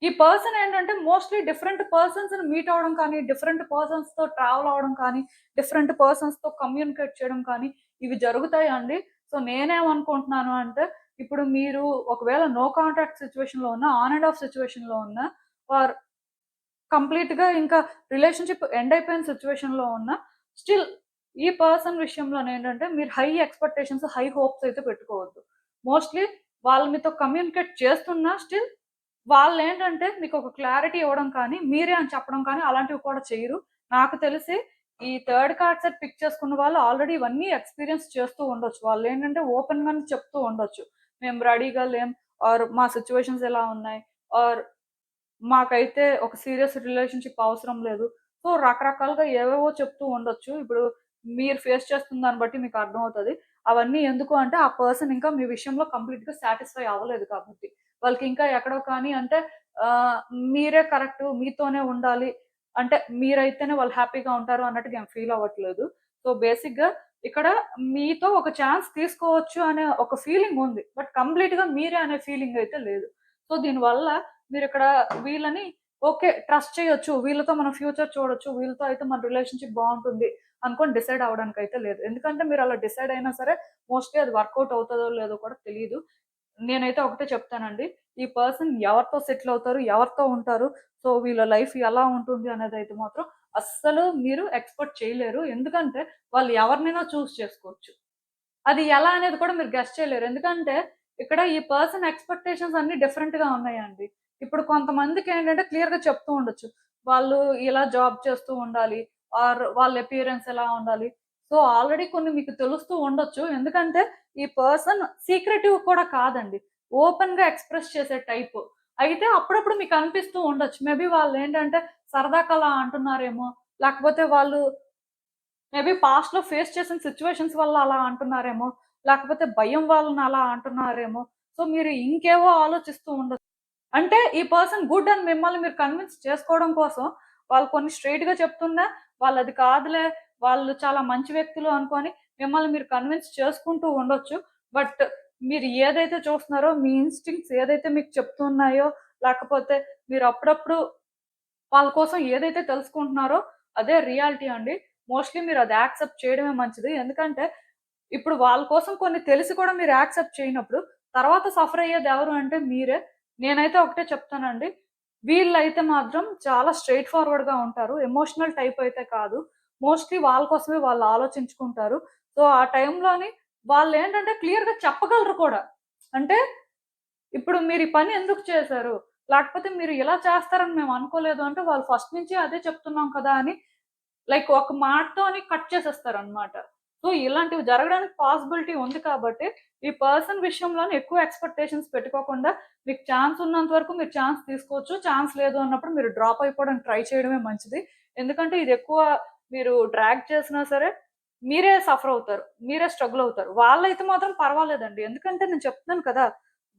ఈ పర్సన్ ఏంటంటే మోస్ట్‌లీ డిఫరెంట్ పర్సన్స్‌ని మీట్ అవ్వడం కానీ, డిఫరెంట్ పర్సన్స్‌తో ట్రావెల్ అవ్వడం కానీ, డిఫరెంట్ పర్సన్స్‌తో కమ్యూనికేట్ చేయడం కానీ ఇవి జరుగుతాయండి. సో, నేనేమనుకుంటున్నాను అంటే, ఇప్పుడు మీరు ఒకవేళ నో కాంటాక్ట్ సిట్యుయేషన్‌లో ఉన్నా, ఆన్ అండ్ ఆఫ్ సిట్యుయేషన్‌లో ఉన్నా ఆర్ కంప్లీట్‌గా ఇంకా రిలేషన్‌షిప్ ఎండ్ అయిపోయిన సిట్యుయేషన్‌లో ఉన్నా, స్టిల్ ఈ పర్సన్ విషయంలోనేంటంటే మీరు హై ఎక్స్‌పెక్టేషన్స్, హై హోప్స్ అయితే పెట్టుకోవద్దు. మోస్ట్‌లీ వాళ్ళు మీతో కమ్యూనికేట్ చేస్తున్నా స్టిల్ వాళ్ళేంటంటే మీకొక క్లారిటీ ఇవ్వడం కానీ, మీరే అని చెప్పడం కానీ అలాంటివి కూడా చెయ్యరు. నాకు తెలిసి ఈ థర్డ్ కార్డ్ సెట్ పిక్ చేసుకున్న వాళ్ళు ఆల్రెడీ ఇవన్నీ ఎక్స్‌పీరియన్స్ చేస్తూ ఉండొచ్చు. వాళ్ళేంటంటే ఓపెన్‌గానే చెప్తూ ఉండొచ్చు. మేము రెడీగా లేం ఆర్ మా సిట్యుయేషన్స్ ఇలా ఉన్నాయి ఆర్ మాకైతే ఒక సీరియస్ రిలేషన్‌షిప్ అవసరం లేదు. సో, రకరకాలుగా ఏవేవో చెప్తూ ఉండొచ్చు. ఇప్పుడు మీరు ఫేస్ చేస్తున్న దాన్ని బట్టి మీకు అర్థమవుతది. అవన్నీ ఎందుకు అంటే, ఆ పర్సన్ ఇంకా మీ విషయంలో కంప్లీట్‌గా సాటిస్ఫై అవ్వలేదు కాబట్టి. వాళ్ళకి ఇంకా ఎక్కడో కానీ అంటే ఆహ్, మీరే కరెక్టు, మీతోనే ఉండాలి. అంటే మీరైతేనే వాళ్ళు హ్యాపీగా ఉంటారు అన్నట్టుగా ఏం ఫీల్ అవ్వట్లేదు. సో, బేసిక్‌గా ఇక్కడ మీతో ఒక ఛాన్స్ తీసుకోవచ్చు అనే ఒక ఫీలింగ్ ఉంది. బట్ కంప్లీట్‌గా మీరే అనే ఫీలింగ్ అయితే లేదు. సో, దీనివల్ల మీరిక్కడ వీళ్ళని ఓకే. ట్రస్ట్ చేయొచ్చు. వీళ్ళతో మనం ఫ్యూచర్ చూడొచ్చు. వీళ్ళతో అయితే మన రిలేషన్‌షిప్ బావుంటుంది అనుకోని డిసైడ్ అవ్వడానికైతే లేదు. ఎందుకంటే మీరలా డిసైడ్ అయినా సరే మోస్ట్‌లీ అది వర్కౌట్ అవుతదో లేదో కూడా తెలీదు. నేనైతే ఒకటే చెప్తానండి. ఈ పర్సన్ ఎవరితో సెటిల్ అవుతారు? ఎవరితో ఉంటారు? సో, వీళ్ళ లైఫ్ ఎలా ఉంటుంది అనేదైతే మాత్రం అస్సలు మీరు ఎక్స్‌పెక్ట్ చేయలేరు. ఎందుకంటే వాళ్ళు ఎవరినైనా చూజ్ చేసుకోవచ్చు. అది ఎలా అనేది కూడా మీరు గెస్ చేయలేరు. ఎందుకంటే, ఇక్కడ ఈ పర్సన్ ఎక్స్‌పెక్టేషన్స్ అన్నీ డిఫరెంట్‌గా ఉన్నాయండి. ఇప్పుడు కొంతమందికేంటంటే క్లియర్‌గా చెప్తూ ఉండొచ్చు. వాళ్ళు ఇలా జాబ్ చేస్తూ ఉండాలి. ఆర్ వాళ్ళ అపియరెన్స్ ఎలా ఉండాలి. సో, ఆల్రెడీ కొన్ని మీకు తెలుస్తూ ఉండొచ్చు. ఎందుకంటే, ఈ పర్సన్ సీక్రెటివ్ కూడా కాదండి. ఓపెన్‌గా ఎక్స్‌ప్రెస్ చేసే టైపు. అయితే అప్పుడప్పుడు మీకు అనిపిస్తూ ఉండొచ్చు. మేబీ వాళ్ళేంటంటే సరదాకలా అంటున్నారేమో! లేకపోతే వాళ్ళు మేబీ పాస్ట్‌లో ఫేస్ చేసిన సిట్యుయేషన్స్ వల్ల అలా అంటున్నారేమో! లేకపోతే భయం వలన అలా అంటున్నారేమో! సో, మీరు ఇంకేవో ఆలోచిస్తూ ఉండొచ్చు. అంటే ఈ పర్సన్ గుడ్ అని మిమ్మల్ని మీరు కన్విన్స్ చేసుకోవడం కోసం వాళ్ళు కొన్ని స్ట్రెయిట్‌గా చెప్తున్నా, వాళ్ళది కాదులే, వాళ్ళు చాలా మంచి వ్యక్తులు అనుకోని మిమ్మల్ని మీరు కన్విన్స్ చేసుకుంటూ ఉండొచ్చు. బట్ మీరు ఏదైతే చూస్తున్నారో, మీ ఇన్‌స్టింక్ట్స్ ఏదైతే మీకు చెప్తున్నాయో, లేకపోతే మీరు అప్పుడప్పుడు వాళ్ళ కోసం ఏదైతే తెలుసుకుంటున్నారో అదే రియాలిటీ అండి. మోస్ట్‌లీ మీరు అది యాక్సెప్ట్ చేయడమే మంచిది. ఎందుకంటే ఇప్పుడు వాళ్ళ కోసం కొన్ని తెలిసి కూడా మీరు యాక్సెప్ట్ చేయనప్పుడు తర్వాత సఫర్ అయ్యేది ఎవరు అంటే మీరే. నేనైతే ఒకటే చెప్తానండి. వీళ్ళైతే మాత్రం చాలా స్ట్రెయిట్ ఫార్వర్డ్‌గా ఉంటారు. ఎమోషనల్ టైప్ అయితే కాదు. మోస్ట్‌లీ వాళ్ళ కోసమే వాళ్ళు ఆలోచించుకుంటారు. సో, ఆ టైంలోని వాళ్ళేంటంటే క్లియర్‌గా చెప్పగలరు కూడా. అంటే ఇప్పుడు మీరు ఈ పని ఎందుకు చేశారు? లేకపోతే మీరు ఇలా చేస్తారని మేము అనుకోలేదు అంటే, వాళ్ళు ఫస్ట్ నుంచి అదే చెప్తున్నాం కదా! అని లైక్ ఒక మాటతోని కట్ చేసేస్తారనమాట. సో, ఇలాంటివి జరగడానికి పాసిబిలిటీ ఉంది కాబట్టి, ఈ పర్సన్ విషయంలోనే ఎక్కువ ఎక్స్‌పెక్టేషన్స్ పెట్టుకోకుండా, మీకు ఛాన్స్ ఉన్నంత వరకు మీరు ఛాన్స్ తీసుకోవచ్చు. ఛాన్స్ లేదు అన్నప్పుడు మీరు డ్రాప్ అయిపోవడానికి ట్రై చేయడమే మంచిది. ఎందుకంటే ఇది ఎక్కువ మీరు డ్రాగ్ చేసినా సరే, మీరే సఫర్ అవుతారు. మీరే స్ట్రగుల్ అవుతారు. వాళ్ళైతే మాత్రం పర్వాలేదండి. ఎందుకంటే నేను చెప్తున్నాను కదా!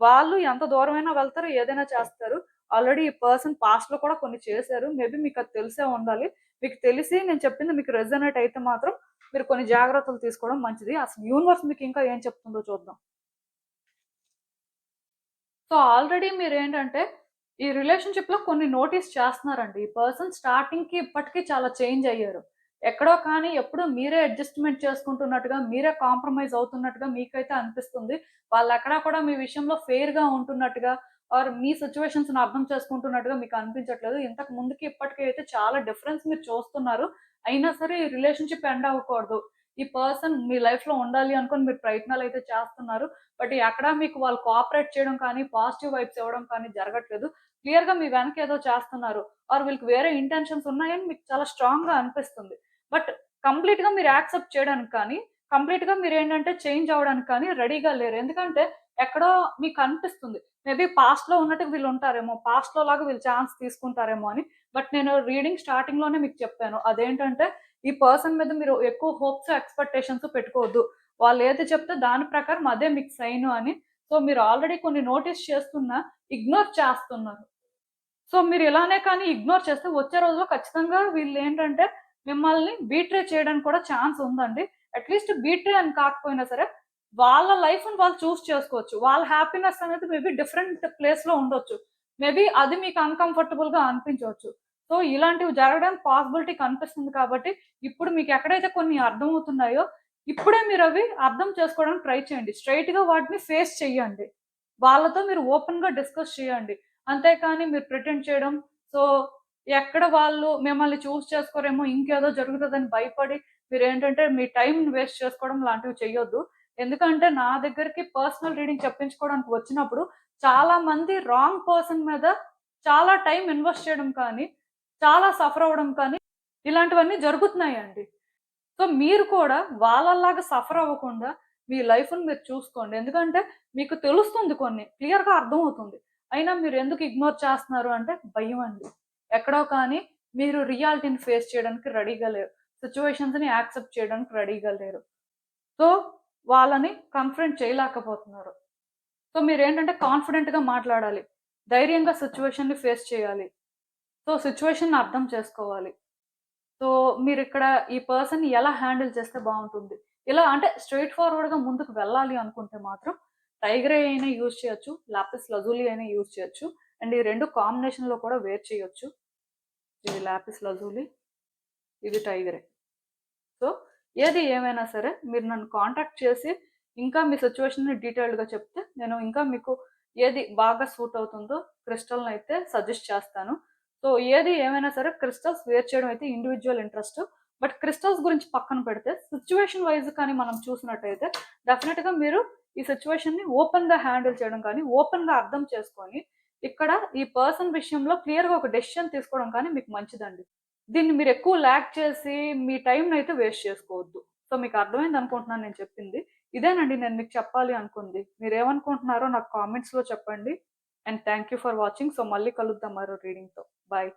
వాళ్ళు ఎంత దూరమైనా వెళ్తారు. ఏదైనా చేస్తారు. ఆల్రెడీ ఈ పర్సన్ పాస్ట్‌లో కూడా కొన్ని చేశారు. మేబీ మీకది తెలిసే ఉండాలి. మీకు తెలిసి నేను చెప్పింది మీకు రెజొనేట్ అయితే మాత్రం మీరు కొన్ని జాగ్రత్తలు తీసుకోవడం మంచిది. అసలు యూనివర్స్ మీకు ఇంకా ఏం చెప్తుందో చూద్దాం. సో, ఆల్రెడీ మీరేంటంటే ఈ రిలేషన్‌షిప్‌లో కొన్ని నోటీస్ చేస్తున్నారండి. ఈ పర్సన్ స్టార్టింగ్‌కి ఇప్పటికి చాలా చేంజ్ అయ్యారు. ఎక్కడో కానీ ఎప్పుడూ మీరే అడ్జస్ట్‌మెంట్ చేసుకుంటున్నట్టుగా, మీరే కాంప్రమైజ్ అవుతున్నట్టుగా మీకైతే అనిపిస్తుంది. వాళ్ళెక్కడా కూడా మీ విషయంలో ఫెయిర్‌గా ఉంటున్నట్టుగా ఆర్ మీ సిట్యుయేషన్స్‌ని అర్థం చేసుకుంటున్నట్టుగా మీకు అనిపించట్లేదు. ఇంతకు ముందుకి ఇప్పటికి అయితే చాలా డిఫరెన్స్ మీరు చూస్తున్నారు. అయినా సరే ఈ రిలేషన్‌షిప్ ఎండ్ అవ్వకూడదు. ఈ పర్సన్ మీ లైఫ్‌లో ఉండాలి అనుకోని మీరు ప్రయత్నాలైతే చేస్తున్నారు. బట్ ఎక్కడా మీకు వాళ్ళు కోఆపరేట్ చేయడం కానీ, పాజిటివ్ వైబ్స్ ఇవ్వడం కానీ జరగట్లేదు. క్లియర్‌గా మీ వెనక ఏదో చేస్తున్నారు. ఆర్ వీళ్ళకి వేరే ఇంటెన్షన్స్ ఉన్నాయని మీకు చాలా స్ట్రాంగ్‌గా అనిపిస్తుంది. బట్ కంప్లీట్‌గా మీరు యాక్సెప్ట్ చేయడానికి కానీ, కంప్లీట్‌గా మీరేంటంటే చేంజ్ అవ్వడానికి కానీ రెడీగా లేరు. ఎందుకంటే ఎక్కడో మీకు అనిపిస్తుంది. మేబీ పాస్ట్‌లో ఉన్నట్టుగా వీళ్ళు ఉంటారేమో, పాస్ట్‌లో లాగా వీళ్ళు ఛాన్స్ తీసుకుంటారేమో అని. బట్ నేను రీడింగ్ స్టార్టింగ్‌లోనే మీకు చెప్పాను. అదేంటంటే ఈ పర్సన్ మీద మీరు ఎక్కువ హోప్స్, ఎక్స్‌పెక్టేషన్స్ పెట్టుకోవద్దు. వాళ్ళేది చెప్తే దాని ప్రకారం అదే మీకు సైను అని. సో, మీరు ఆల్రెడీ కొన్ని నోటీస్ చేస్తున్నా ఇగ్నోర్ చేస్తున్నారు. సో, మీరు ఇలానే కానీ ఇగ్నోర్ చేస్తే వచ్చే రోజుల్లో ఖచ్చితంగా వీళ్ళేంటంటే మిమ్మల్ని బీట్రే చేయడానికి కూడా ఛాన్స్ ఉందండి. అట్‌లీస్ట్ బీట్రే అని కాకపోయినా సరే, వాళ్ళ లైఫ్‌ని వాళ్ళు చేసుకోవచ్చు. వాళ్ళ హ్యాపీనెస్ అనేది మేబీ డిఫరెంట్ ప్లేస్‌లో ఉండొచ్చు. మేబీ అది మీకు అన్‌కంఫర్టబుల్‌గా అనిపించవచ్చు. సో, ఇలాంటివి జరగడానికి పాసిబిలిటీ కనిపిస్తుంది కాబట్టి, ఇప్పుడు మీకెక్కడైతే కొన్ని అర్థమవుతున్నాయో, ఇప్పుడే మీరవి అర్థం చేసుకోవడానికి ట్రై చేయండి. స్ట్రెయిట్‌గా వాటిని ఫేస్ చెయ్యండి. వాళ్ళతో మీరు ఓపెన్‌గా డిస్కస్ చేయండి. అంతేకాని మీరు ప్రిటెండ్ చేయడం, సో, ఎక్కడ వాళ్ళు మిమ్మల్ని చేసుకోరేమో, ఇంకేదో జరుగుతదని భయపడి మీరేంటంటే మీ టైమ్‌ని వేస్ట్ చేసుకోవడం లాంటివి చెయ్యొద్దు. ఎందుకంటే నా దగ్గరికి పర్సనల్ రీడింగ్ చెప్పించుకోవడానికి వచ్చినప్పుడు చాలా మంది రాంగ్ పర్సన్ మీద చాలా టైమ్ ఇన్వెస్ట్ చేయడం కానీ, చాలా సఫర్ అవ్వడం కానీ ఇలాంటివన్నీ జరుగుతున్నాయండి. సో, మీరు కూడా వాళ్ళలాగా సఫర్ అవ్వకుండా మీ లైఫ్‌ని మీరు చూసుకోండి. ఎందుకంటే మీకు తెలుస్తుంది కొన్ని. క్లియర్‌గా అర్థమవుతుంది. అయినా మీరెందుకు ఇగ్నోర్ చేస్తున్నారు అంటే భయమండి. ఎక్కడో కానీ మీరు రియాలిటీని ఫేస్ చేయడానికి రెడీగా లేరు. సిట్యుయేషన్స్‌ని యాక్సెప్ట్ చేయడానికి రెడీగా లేరు. సో, వాళ్ళని కన్ఫ్రంట్ చేయలేకపోతున్నారు. సో, మీరేంటంటే కాన్ఫిడెంట్‌గా మాట్లాడాలి. ధైర్యంగా సిట్యుయేషన్‌ని ఫేస్ చేయాలి. సో, సిట్యుయేషన్‌ని అర్థం చేసుకోవాలి. సో, మీరిక్కడ ఈ పర్సన్‌ని ఎలా హ్యాండిల్ చేస్తే బావుంటుంది? ఇలా అంటే స్ట్రెయిట్ ఫార్వర్డ్‌గా ముందుకు వెళ్ళాలి అనుకుంటే మాత్రం టైగర్ ఐ అయినా యూజ్ చేయొచ్చు. లాపిస్ లజూలి అయినా యూజ్ చేయొచ్చు. అండ్ ఈ 2 కాంబినేషన్‌లో కూడా వేర్ చేయొచ్చు. ఇది లాపిస్ లజూలి, ఇది టైగర్ ఐ. సో, ఏది ఏమైనా సరే మీరు నన్ను కాంటాక్ట్ చేసి ఇంకా మీ సిట్యుయేషన్‌ని డీటెయిల్డ్‌గా చెప్తే నేను ఇంకా మీకు ఏది బాగా సూట్ అవుతుందో క్రిస్టల్‌నయితే సజెస్ట్ చేస్తాను. సో, ఏది ఏమైనా సరే క్రిస్టల్స్ వేర్ చేయడం అయితే ఇండివిడ్యువల్ ఇంట్రెస్ట్. బట్ క్రిస్టల్స్ గురించి పక్కన పెడితే సిట్యుయేషన్ వైస్ కానీ మనం చూసినట్టయితే డెఫినిట్‌గా మీరు ఈ సిట్యుయేషన్‌ని ఓపెన్‌గా హ్యాండిల్ చేయడం కానీ, ఓపెన్‌గా అర్థం చేసుకొని ఇక్కడ ఈ పర్సన్ విషయంలో క్లియర్‌గా ఒక డెసిషన్ తీసుకోవడం కానీ మీకు మంచిదండి. దీన్ని మీరెక్కువ లాగ్ చేసి, మీ టైమ్‌నయితే వేస్ట్ చేసుకోవద్దు. సో, మీకు అర్థమైందనుకుంటున్నాను నేను చెప్పింది. ఇదేనండి నేను మీకు చెప్పాలి అనుకుంది. మీరేమనుకుంటున్నారో నాకు కామెంట్స్‌లో చెప్పండి. And thank you for watching. So, మళ్ళీ కలుద్దాం మరో రీడింగ్‌తో. బాయ్.